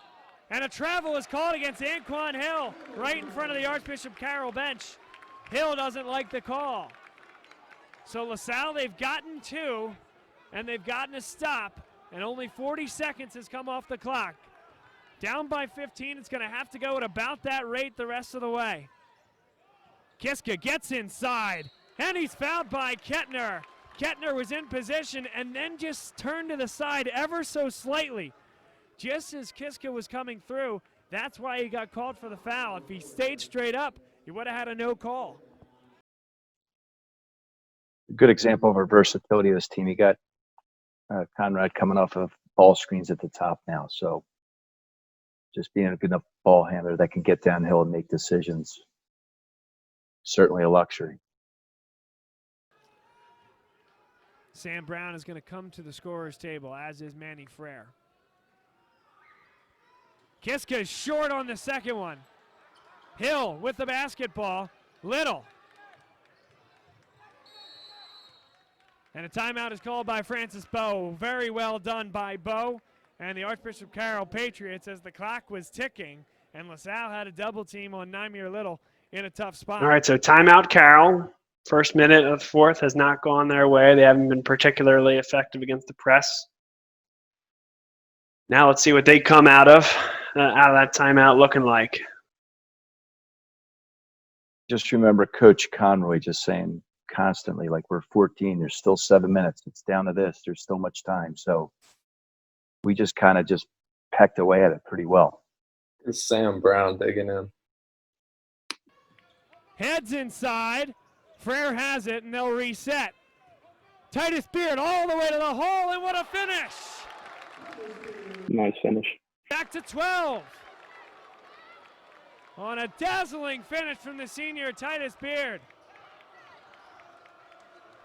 S9: and a travel is called against Anquan Hill right in front of the Archbishop Carroll bench. Hill doesn't like the call. So LaSalle, they've gotten 2, and they've gotten a stop, and only 40 seconds has come off the clock. Down by 15, it's going to have to go at about that rate the rest of the way. Kiska gets inside, and he's fouled by Kettner. Kettner was in position and then just turned to the side ever so slightly. Just as Kiska was coming through, that's why he got called for the foul. If he stayed straight up, he would have had a no call.
S3: A good example of our versatility of this team. You got Conrad coming off of ball screens at the top now. So just being a good enough ball handler that can get downhill and make decisions, certainly a luxury.
S9: Sam Brown is going to come to the scorer's table, as is Manny Frere. Kiska short on the second one. Hill with the basketball. Little. And a timeout is called by Francis Bowe. Very well done by Bowe and the Archbishop Carroll Patriots as the clock was ticking, and LaSalle had a double team on Nymir Little in a tough spot.
S1: All right, so timeout Carroll. First minute of the fourth has not gone their way. They haven't been particularly effective against the press. Now let's see what they come out of that timeout looking like.
S3: Just remember Coach Conroy just saying constantly, like, we're 14, there's still 7 minutes. It's down to this. There's still much time. So we just kind of just pecked away at it pretty well.
S4: It's Sam Brown digging in.
S9: Heads inside. Frere has it, and they'll reset. Titus Beard all the way to the hole, and what a finish!
S6: Nice finish.
S9: Back to 12. On a dazzling finish from the senior Titus Beard.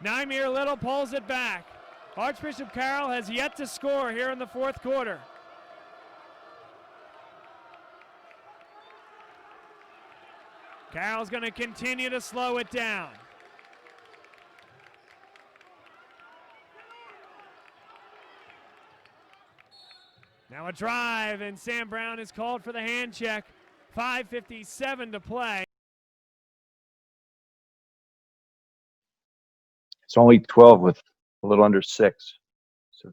S9: Nymir Little pulls it back. Archbishop Carroll has yet to score here in the fourth quarter. Carroll's going to continue to slow it down. Now a drive, and Sam Brown is called for the hand check. 5:57 to play.
S3: It's only 12 with a little under 6. So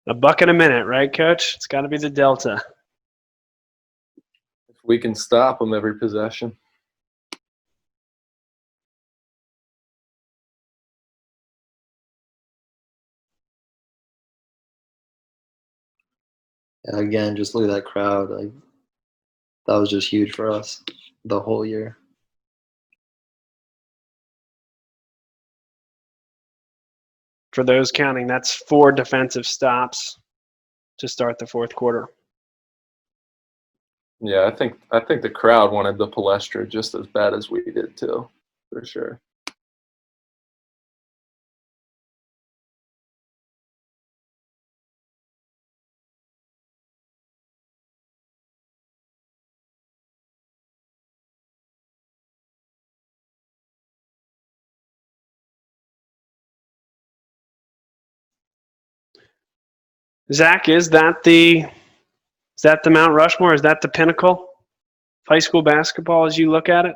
S1: A bucket a minute, right, Coach? It's got to be the delta.
S4: If we can stop them every possession.
S5: Yeah, again, just look at that crowd. Like, that was just huge for us the whole year.
S1: For those counting, that's 4 defensive stops. to start the fourth quarter.
S4: Yeah, I think the crowd wanted the Palestra just as bad as we did too, for sure.
S1: Zach, is that the Mount Rushmore? Is that the pinnacle of high school basketball as you look at it?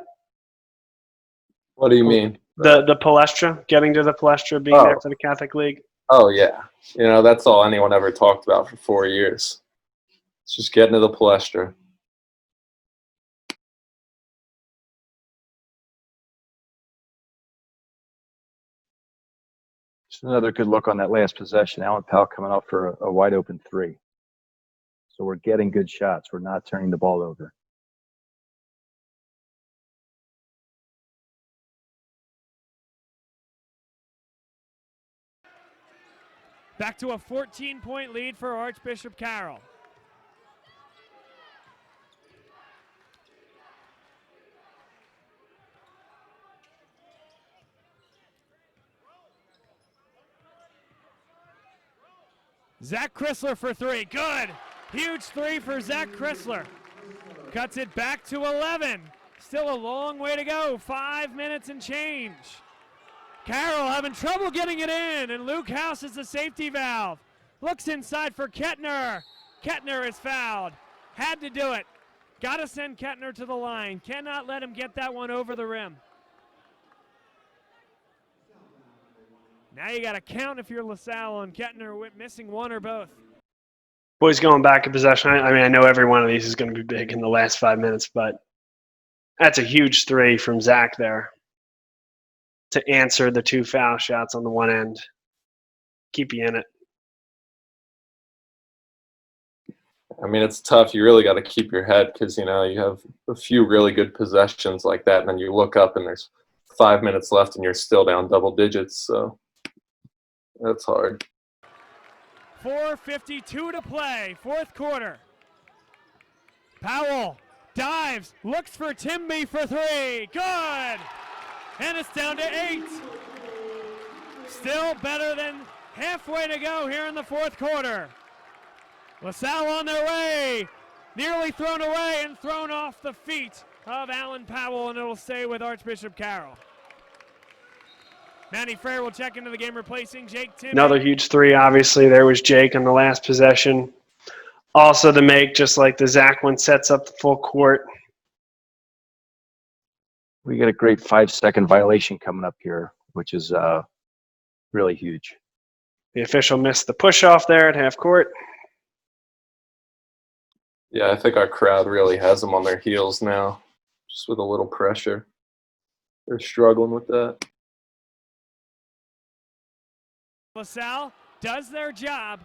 S4: What do you mean?
S1: The Palestra, getting to the Palestra, being there for the Catholic League?
S4: Oh, yeah. You know, that's all anyone ever talked about for 4 years. It's just getting to the Palestra.
S3: Just another good look on that last possession. Allen Powell coming up for a wide open three. So we're getting good shots. We're not turning the ball over.
S9: Back to a 14-point lead for Archbishop Carroll. Zach Chrisler for three. Good. Huge three for Zach Chrisler. Cuts it back to 11. Still a long way to go. 5 minutes and change. Carroll having trouble getting it in, and Luke House is the safety valve. Looks inside for Kettner. Kettner is fouled. Had to do it. Got to send Kettner to the line. Cannot let him get that one over the rim. Now you got to count if you're LaSalle and Kettner missing one or both.
S1: Boys going back in possession. I mean, I know every one of these is going to be big in the last 5 minutes, but that's a huge three from Zach there to answer the 2 foul shots on the one end. Keep you in it.
S4: I mean, it's tough. You really got to keep your head because, you know, you have a few really good possessions like that, and then you look up and there's 5 minutes left and you're still down double digits. So that's hard.
S9: 4:52 to play, fourth quarter. Powell dives, looks for Timby for three. Good! And it's down to 8. Still better than halfway to go here in the fourth quarter. LaSalle on their way. Nearly thrown away and thrown off the feet of Allen Powell, and it'll stay with Archbishop Carroll. Manny Frere will check into the game, replacing Jake Timmy.
S1: Another huge three, obviously. There was Jake on the last possession. Also the make, just like the Zach one, sets up the full court.
S3: We get a great 5-second violation coming up here, which is really huge.
S1: The official missed the push-off there at half court.
S4: Yeah, I think our crowd really has them on their heels now, just with a little pressure. They're struggling with that.
S9: LaSalle does their job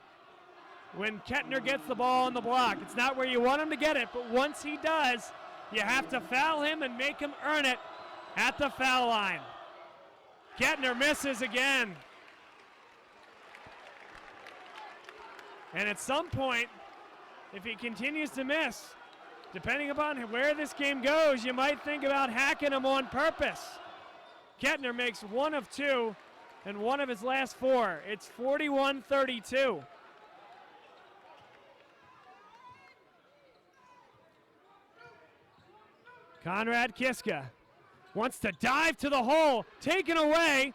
S9: when Kettner gets the ball on the block. It's not where you want him to get it, but once he does, you have to foul him and make him earn it at the foul line. Kettner misses again. And at some point, if he continues to miss, depending upon where this game goes, you might think about hacking him on purpose. Kettner makes 1 of 2 and 1 of his last 4. It's 41-32. Conrad Kiska wants to dive to the hole, taken away,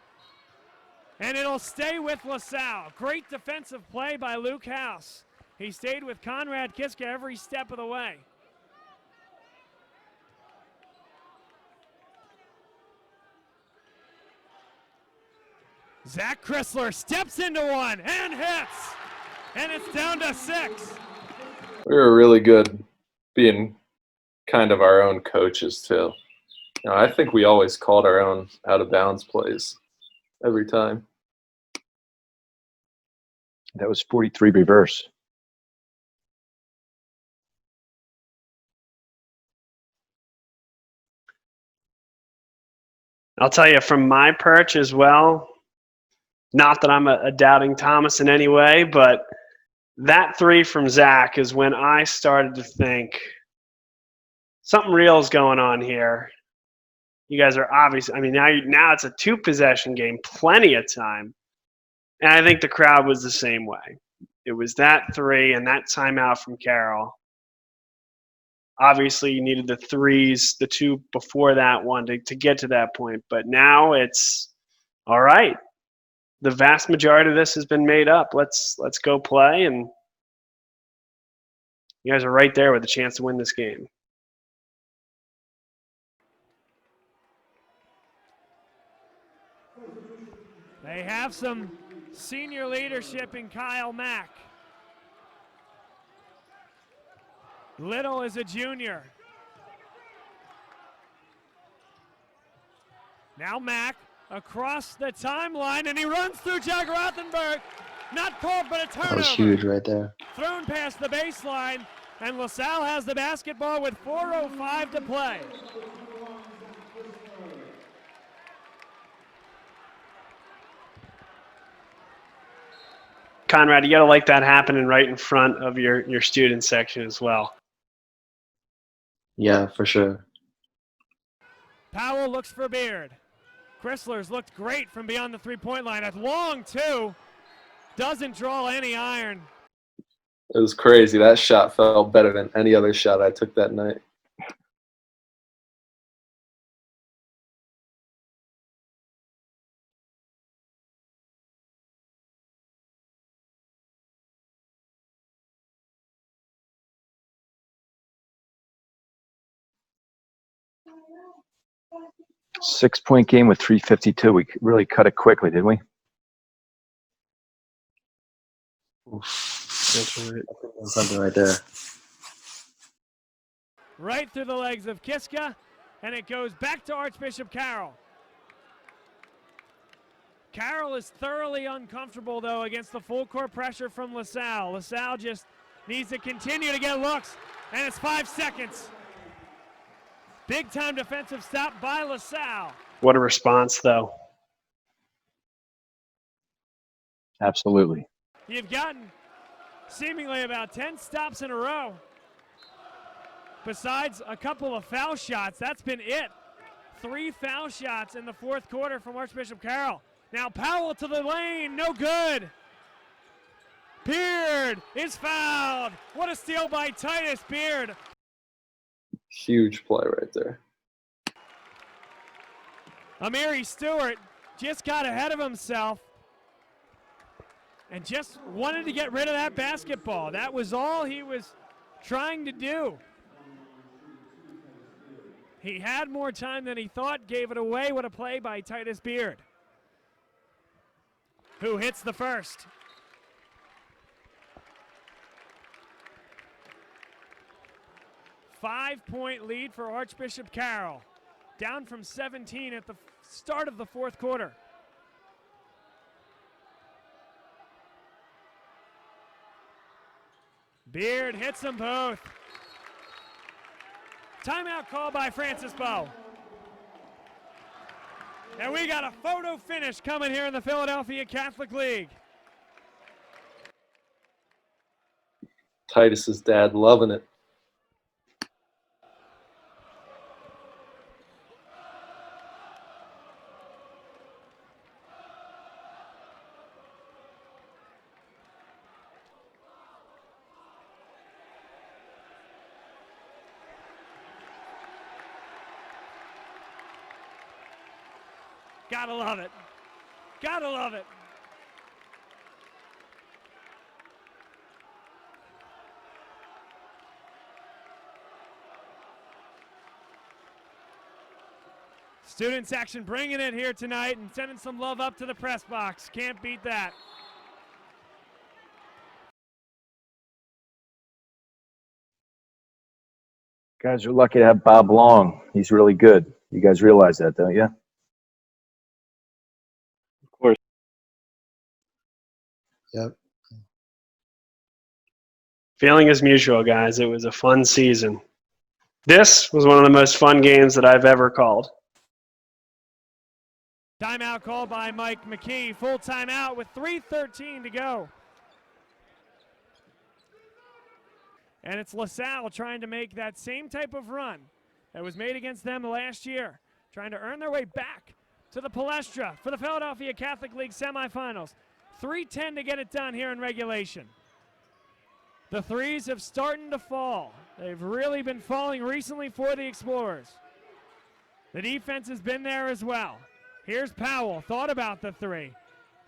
S9: and it'll stay with LaSalle. Great defensive play by Luke House. He stayed with Conrad Kiska every step of the way. Zach Chrisler steps into one and hits, and it's down to 6.
S4: We were really good being kind of our own coaches too. You know, I think we always called our own out of bounds plays every time.
S3: That was 43 reverse.
S1: I'll tell you from my perch as well, not that I'm a doubting Thomas in any way, but that three from Zach is when I started to think something real is going on here. You guys are obviously, I mean, now it's a 2-possession game, plenty of time. And I think the crowd was the same way. It was that three and that timeout from Carroll. Obviously, you needed the threes, the two before that one to get to that point. But now it's, all right, the vast majority of this has been made up. Let's go play. And you guys are right there with a chance to win this game.
S9: They have some senior leadership in Kyle Mack. Little is a junior. Now Mack across the timeline, and he runs through Jack Rothenberg. Not called, but a turnover.
S5: That was huge right there.
S9: Thrown past the baseline, and LaSalle has the basketball with 4:05 to play.
S1: Conrad, you got to like that happening right in front of your student section as well.
S5: Yeah, for sure.
S9: Powell looks for Beard. Chrisler's looked great from beyond the three-point line. At long, too. Doesn't draw any iron.
S4: It was crazy. That shot felt better than any other shot I took that night.
S3: Six-point game with 3:52. We really cut it quickly, didn't we?
S5: That's something right there.
S9: Right through the legs of Kiska, and it goes back to Archbishop Carroll. Carroll is thoroughly uncomfortable, though, against the full court pressure from LaSalle. LaSalle just needs to continue to get looks, and it's 5 seconds. Big-time defensive stop by LaSalle.
S1: What a response, though.
S3: Absolutely.
S9: You've gotten seemingly about 10 stops in a row. Besides a couple of foul shots, that's been it. 3 foul shots in the fourth quarter from Archbishop Carroll. Now Powell to the lane, no good. Beard is fouled. What a steal by Titus Beard.
S4: Huge play right there.
S9: Amiri Stewart just got ahead of himself and just wanted to get rid of that basketball. That was all he was trying to do. He had more time than he thought, gave it away. What a play by Titus Beard, who hits the first. Five-point lead for Archbishop Carroll, down from 17 at the start of the fourth quarter. Beard hits them both. Timeout call by Francis Bowe. And we got a photo finish coming here in the Philadelphia Catholic League.
S4: Titus's dad loving it.
S9: Gotta love it. Gotta love it. Students action bringing it here tonight and sending some love up to the press box. Can't beat that.
S3: Guys are lucky to have Bob Long. He's really good. You guys realize that, don't you?
S5: Yep.
S1: Feeling is mutual, guys. It was a fun season. This was one of the most fun games that I've ever called.
S9: Timeout called by Mike McKee. Full timeout with 3:13 to go. And it's LaSalle trying to make that same type of run that was made against them last year, trying to earn their way back to the Palestra for the Philadelphia Catholic League semifinals. 3:10 to get it done here in regulation. The threes have started to fall. They've really been falling recently for the Explorers. The defense has been there as well. Here's Powell, thought about the three.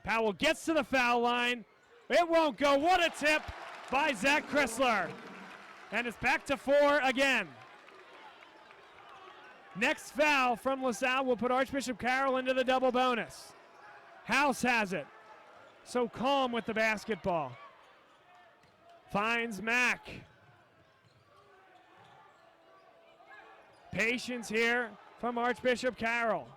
S9: Powell gets to the foul line. It won't go. What a tip by Zach Chrisler. And it's back to 4 again. Next foul from LaSalle will put Archbishop Carroll into the double bonus. House has it. So calm with the basketball. Finds Mack. Patience here from Archbishop Carroll.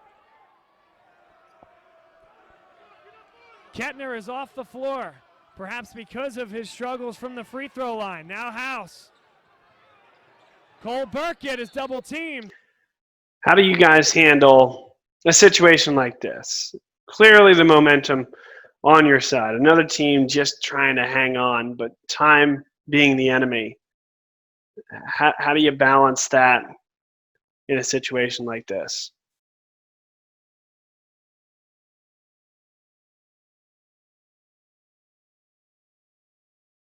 S9: Kettner is off the floor, perhaps because of his struggles from the free throw line. Now House. Cole Burkett is double teamed.
S1: How do you guys handle a situation like this? Clearly the momentum on your side. Another team just trying to hang on, but time being the enemy. How do you balance that in a situation like this?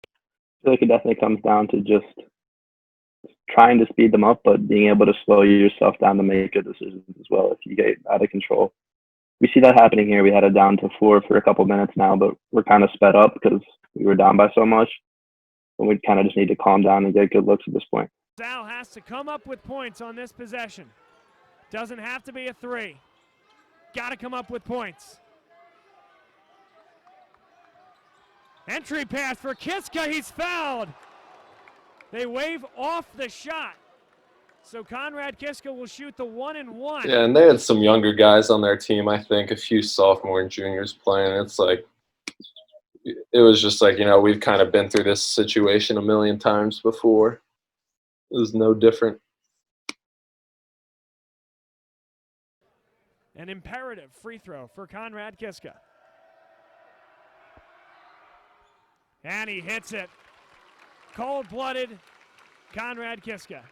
S6: I feel like it definitely comes down to just trying to speed them up, but being able to slow yourself down to make good decisions as well if you get out of control. We see that happening here. We had it down to 4 for a couple minutes now, but we're kind of sped up because we were down by so much. And we kind of just need to calm down and get good looks at this point.
S9: Sal has to come up with points on this possession. Doesn't have to be a three. Got to come up with points. Entry pass for Kiska. He's fouled. They wave off the shot. So Conrad Kiska will shoot the 1-and-1.
S4: Yeah, and they had some younger guys on their team, I think, a few sophomore and juniors playing. It's like, it was just like, we've kind of been through this situation a million times before. It was no different.
S9: An imperative free throw for Conrad Kiska. And he hits it. Cold-blooded Conrad Kiska.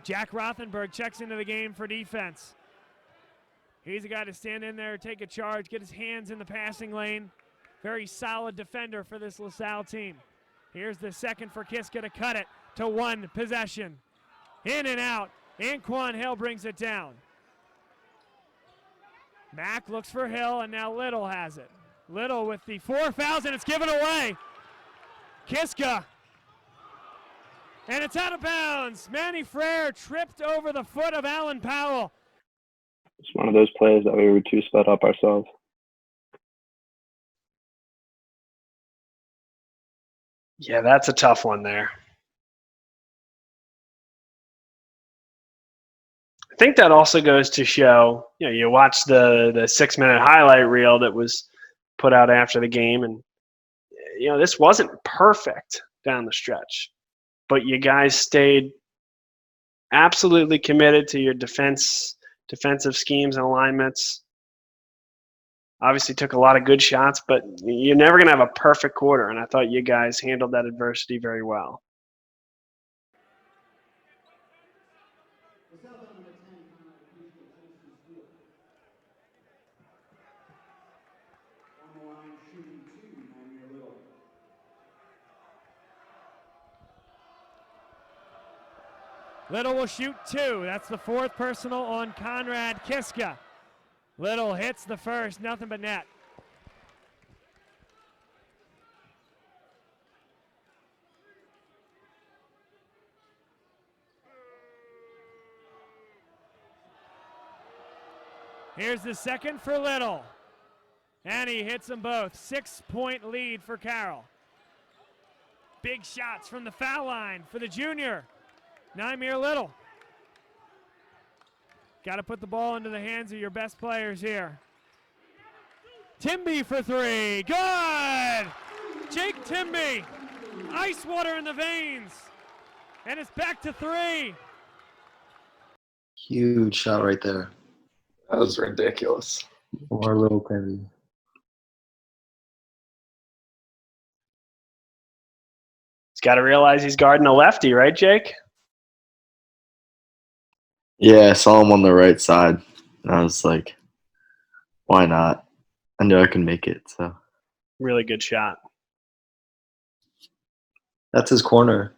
S9: Jack Rothenberg checks into the game for defense. He's a guy to stand in there, take a charge, get his hands in the passing lane. Very solid defender for this LaSalle team. Here's the second for Kiska to cut it to one possession. In and out. Anquan Hill brings it down. Mack looks for Hill, and now Little has it. Little with the 4 fouls, and it's given away. Kiska. And it's out of bounds. Manny Frere tripped over the foot of Alan Powell.
S6: It's one of those plays that we were too sped up ourselves.
S1: Yeah, that's a tough one there. I think that also goes to show, you watch the 6-minute highlight reel that was put out after the game, and this wasn't perfect down the stretch, but you guys stayed absolutely committed to your defensive schemes and alignments. Obviously took a lot of good shots, but you're never going to have a perfect quarter, and I thought you guys handled that adversity very well.
S9: Little will shoot 2. That's the 4th personal on Conrad Kiska. Little hits the first, nothing but net. Here's the second for Little. And he hits them both. 6-point lead for Carroll. Big shots from the foul line for the junior. Nymir Little. Got to put the ball into the hands of your best players here. Timby for 3. Good! Jake Timby. Ice water in the veins. And it's back to 3.
S5: Huge shot right there.
S4: That was ridiculous.
S5: Or Little Timmy.
S1: He's got to realize he's guarding a lefty, right, Jake?
S2: Yeah, I saw him on the right side. And I was like, why not? I knew I could make it. So
S1: Really good shot.
S5: That's his corner.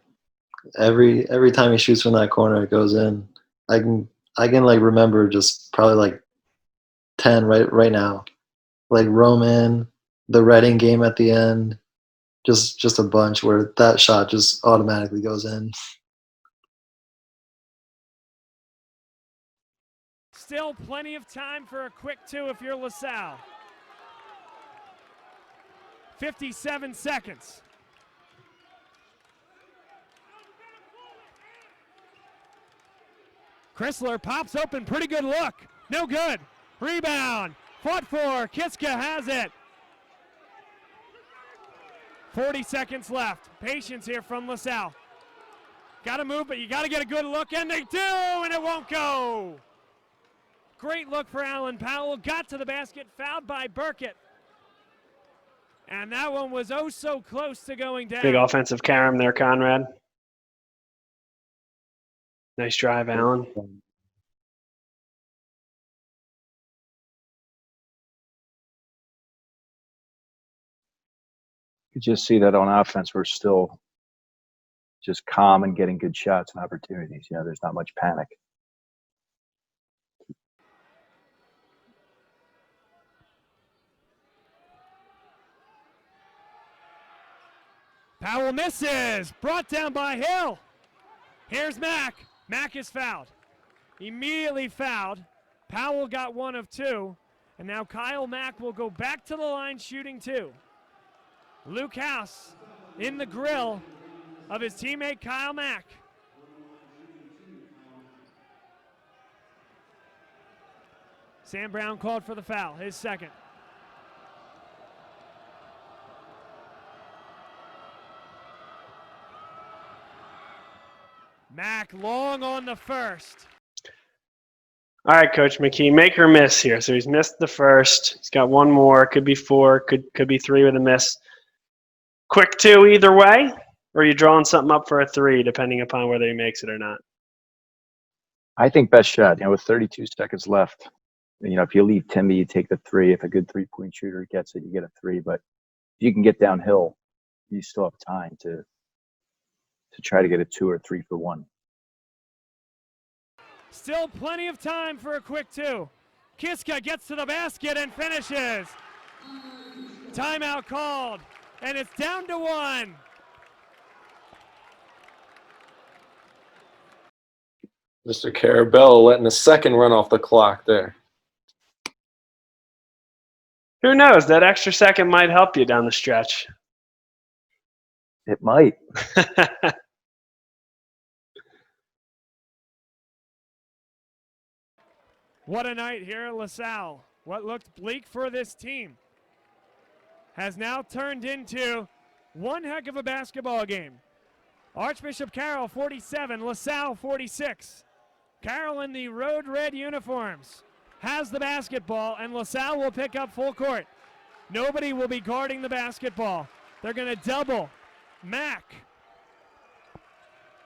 S5: Every time he shoots from that corner, it goes in. I can like remember just probably like 10 right now. Like Roman, the Reading game at the end, just a bunch where that shot just automatically goes in.
S9: Still plenty of time for a quick two if you're LaSalle. 57 seconds. Chrisler pops open, pretty good look. No good. Rebound. Fought for. Kiska has it. 40 seconds left. Patience here from LaSalle. Got to move, but you got to get a good look, and they do, and it won't go. Great look for Allen Powell. Got to the basket, fouled by Burkett. And that one was oh so close to going down.
S1: Big offensive carom there, Conrad. Nice drive, Allen.
S3: You just see that on offense, we're still just calm and getting good shots and opportunities. You know, there's not much panic.
S9: Powell misses. Brought down by Hill. Here's Mack. Mack is fouled. Immediately fouled. Powell got one of two. And now Kyle Mack will go back to the line shooting two. Luke House in the grill of his teammate Kyle Mack. Sam Brown called for the foul, his second. Mack long on the first.
S1: All right, Coach McKee, make or miss here. So he's missed the first. He's got one more. Could be four. Could be three with a miss. Quick two either way, or are you drawing something up for a three, depending upon whether he makes it or not?
S3: I think best shot, you know, with 32 seconds left. You know, if you leave Timmy, you take the three. If a good three-point shooter gets it, you get a three. But if you can get downhill, you still have time to try to get a two or three for one.
S9: Still plenty of time for a quick two. Kiska gets to the basket and finishes. Timeout called, and it's down to one.
S4: Mr. Carabello letting the second run off the clock there.
S1: Who knows? That extra second might help you down the stretch.
S3: It might.
S9: What a night here at LaSalle. What looked bleak for this team has now turned into one heck of a basketball game. Archbishop Carroll 47, LaSalle 46. Carroll in the road red uniforms has the basketball, and LaSalle will pick up full court. Nobody will be guarding the basketball. They're going to double. Mack.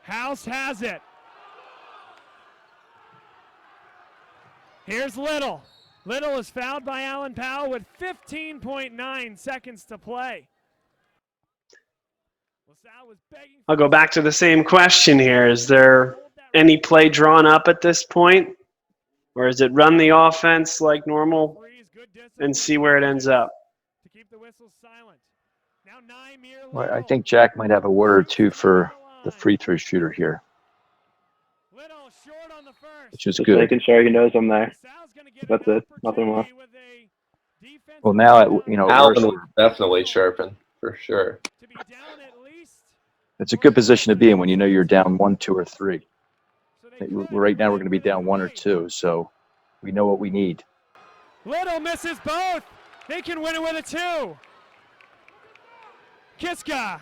S9: House has it. Here's Little. Little is fouled by Allen Powell with 15.9 seconds to play. LaSalle was begging.
S1: I'll go back to the same question here. Is there any play drawn up at this point? Or is it run the offense like normal and see where it ends up?
S9: To keep the whistles silent. Now Naimir
S3: Well, I
S9: Little.
S3: think Jack might have a word or two for the free throw shooter here,
S9: Little short on the first.
S3: which is
S6: Just
S3: good.
S6: making sure he knows I'm there.
S9: LaSalle's gonna get
S6: That's
S9: an
S6: it. Nothing more.
S9: opportunity with a defensive
S3: Well, now,
S9: rebound
S3: you know,
S4: Allen
S3: we're-
S4: was definitely chirping, for sure.
S9: to be down at least.
S3: it's a good position to be in when you know you're down 1, 2, or 3.
S9: So they
S3: Right now, we're going to be down 1 or 2, so we know what we need.
S9: Little misses both. They can win it with a two. Kiska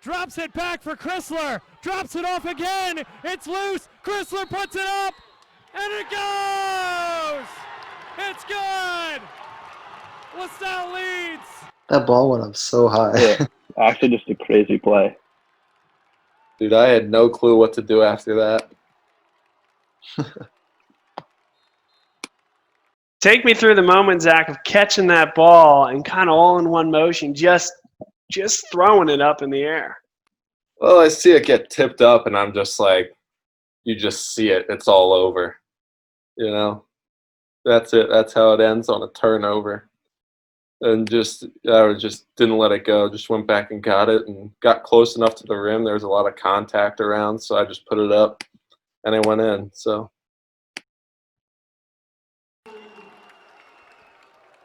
S9: drops it back for Chrisler. Drops it off again. It's loose. Chrisler puts it up. And it goes. It's good. LaSalle leads.
S5: That ball went up so high.
S6: Yeah. Actually, just a crazy play.
S4: Dude, I had no clue what to do after that.
S1: Take me through the moment, Zach, of catching that ball and kind of all in one motion, just throwing it up in the air.
S4: Well, I see it get tipped up, and I'm just like, you just see it. It's all over. You know? That's it. That's how it ends, on a turnover. And I just didn't let it go. Just went back and got it and got close enough to the rim. There was a lot of contact around, so I just put it up, and it went in. So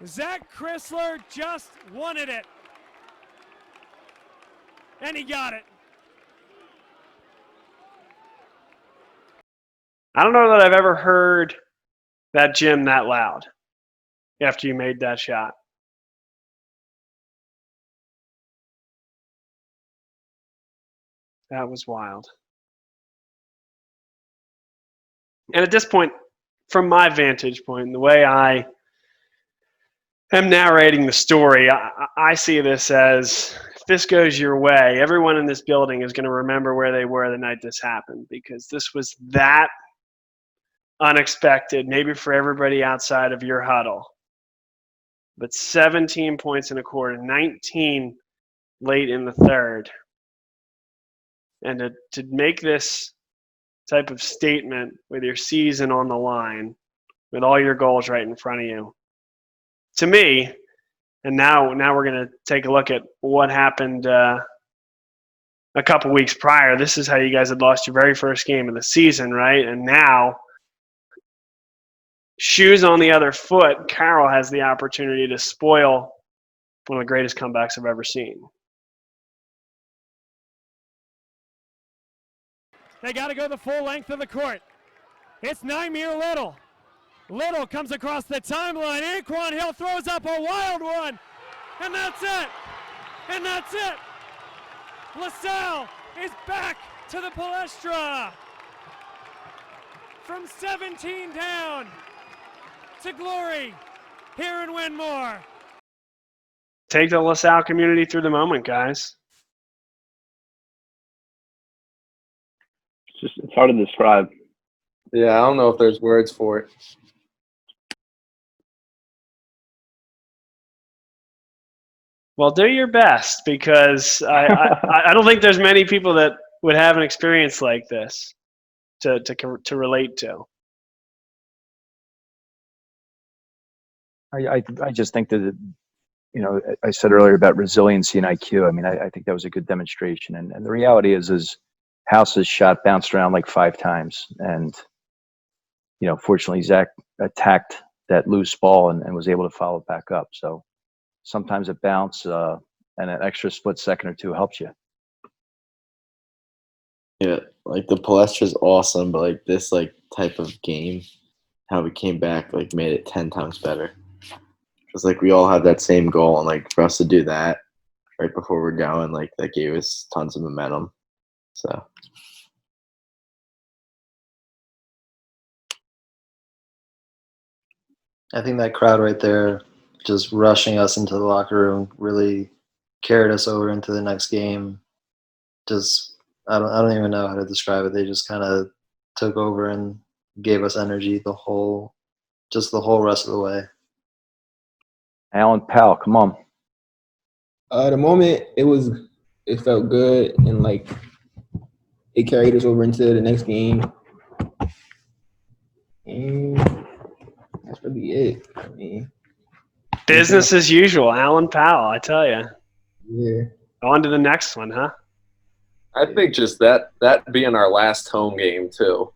S9: Zach Chrisler just wanted it. And he got it.
S1: I don't know that I've ever heard that gym that loud after you made that shot. That was wild. And at this point, from my vantage point, the way I am narrating the story, I see this as, if this goes your way, everyone in this building is going to remember where they were the night this happened, because this was that unexpected, maybe for everybody outside of your huddle. But 17 points in a quarter, 19 late in the third. And to make this type of statement with your season on the line, with all your goals right in front of you, to me, and now we're going to take a look at what happened a couple weeks prior. This is how you guys had lost your very first game of the season, right? And now, shoes on the other foot, Carroll has the opportunity to spoil one of the greatest comebacks I've ever seen.
S9: They got to go the full length of the court. It's Naimir Little. Little comes across the timeline. Anquan Hill throws up a wild one. And that's it. And that's it. LaSalle is back to the palestra. From 17 down to glory here in Winmore.
S1: Take the LaSalle community through the moment, guys.
S6: It's hard to describe.
S4: yeah, I don't know if there's words for it.
S1: Well, do your best, because I don't think there's many people that would have an experience like this to relate to.
S3: I just think that, I said earlier about resiliency and IQ. I mean, I think that was a good demonstration. And the reality is House's shot bounced around like 5 times. And, fortunately, Zach attacked that loose ball and was able to follow it back up. So sometimes a bounce and an extra split second or two helps you.
S2: Yeah, like the Palestra's awesome, but like this type of game, how we came back made it 10 times better. Because we all had that same goal, and for us to do that right before we're going, that gave us tons of momentum. So
S5: I think that crowd right there, just rushing us into the locker room, really carried us over into the next game. Just I don't even know how to describe it. They just kind of took over and gave us energy the whole rest of the way.
S3: Alan Powell, come on.
S7: The moment it felt good, and it carried us over into the next game. And that's really it. I mean,
S1: Business as usual, Alan Powell, I tell you.
S7: yeah.
S1: On to the next one, huh?
S4: I think just that being our last home game too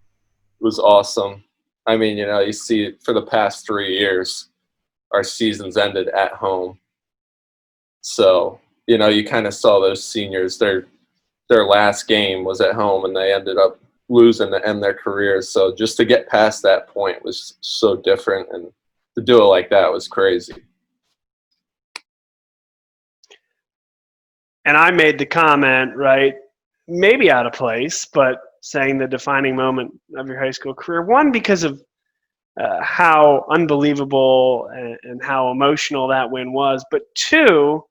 S4: was awesome. I mean, you see it for the past 3 years, our seasons ended at home. So, you kind of saw those seniors, their last game was at home, and they ended up losing to end their careers. So just to get past that point was so different, and to do it like that was crazy.
S1: And I made the comment, right, maybe out of place, but saying the defining moment of your high school career. One, because of how unbelievable and how emotional that win was. But two,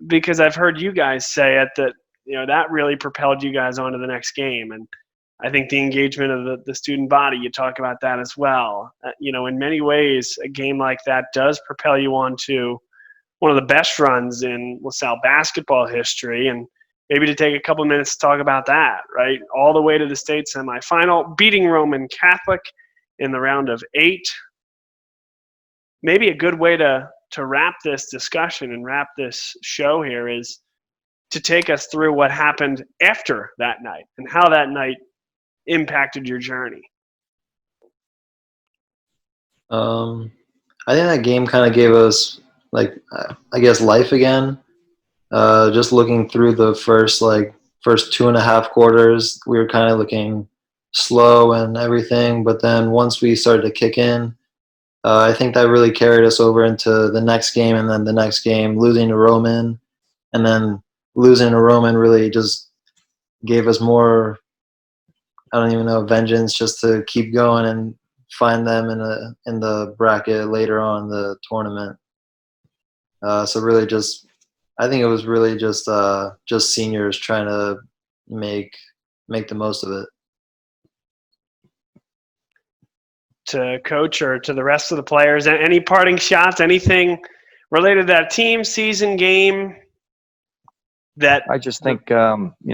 S1: because I've heard you guys say it, that that really propelled you guys on to the next game. And I think the engagement of the student body, you talk about that as well. In many ways, a game like that does propel you on to one of the best runs in LaSalle basketball history. And maybe to take a couple minutes to talk about that, right? All the way to the state semifinal, beating Roman Catholic in the round of 8. Maybe a good way to wrap this discussion and wrap this show here is to take us through what happened after that night and how that night impacted your journey.
S5: I think that game kind of gave us, I guess, life again. Just looking through the first 2.5 quarters, we were kind of looking slow and everything. But then once we started to kick in, I think that really carried us over into the next game, and then the next game, losing to Roman. And then losing to Roman really just gave us more, I don't even know, vengeance just to keep going and find them in the bracket later on in the tournament. So really I think it was really just seniors trying to make the most of it.
S1: To coach or to the rest of the players, any parting shots, anything related to that team, season, game? That
S3: I just think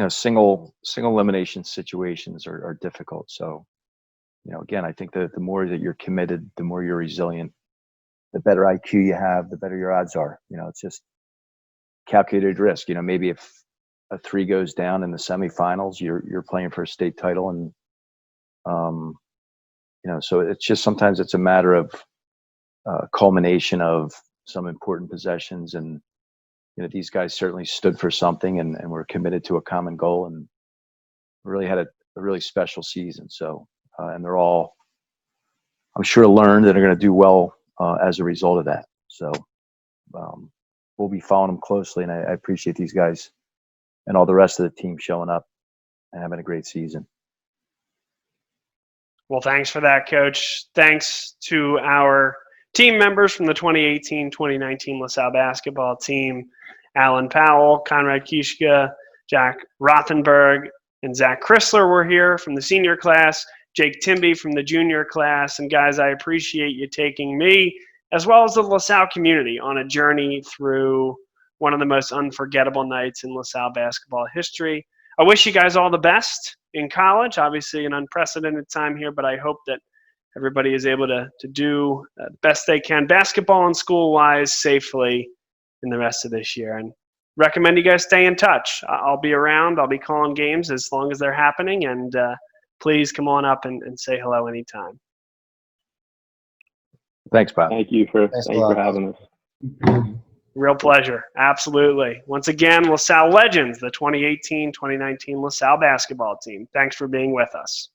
S3: single elimination situations are difficult. So, again, I think that the more that you're committed, the more you're resilient, the better IQ you have, the better your odds are. It's just calculated risk. Maybe if a 3 goes down in the semifinals, you're playing for a state title, and so it's just sometimes it's a matter of culmination of some important possessions, and these guys certainly stood for something and were committed to a common goal, and really had a really special season. So and they're all, I'm sure, learned and are going to do well as a result of that. So we'll be following them closely, and I appreciate these guys and all the rest of the team showing up and having a great season.
S1: Well, thanks for that, Coach. Thanks to our team members from the 2018-2019 LaSalle basketball team, Alan Powell, Conrad Kishka, Jack Rothenberg, and Zach Chrisler were here from the senior class, Jake Timby from the junior class. And guys, I appreciate you taking me, as well as the LaSalle community, on a journey through one of the most unforgettable nights in LaSalle basketball history. I wish you guys all the best in college. Obviously an unprecedented time here, but I hope that everybody is able to do the best they can, basketball and school-wise, safely in the rest of this year. And recommend you guys stay in touch. I'll be around. I'll be calling games as long as they're happening. And please come on up and say hello anytime.
S3: Thanks, Bob.
S6: Thank you for having us.
S1: Real pleasure. Absolutely. Once again, LaSalle Legends, the 2018-2019 LaSalle basketball team. Thanks for being with us.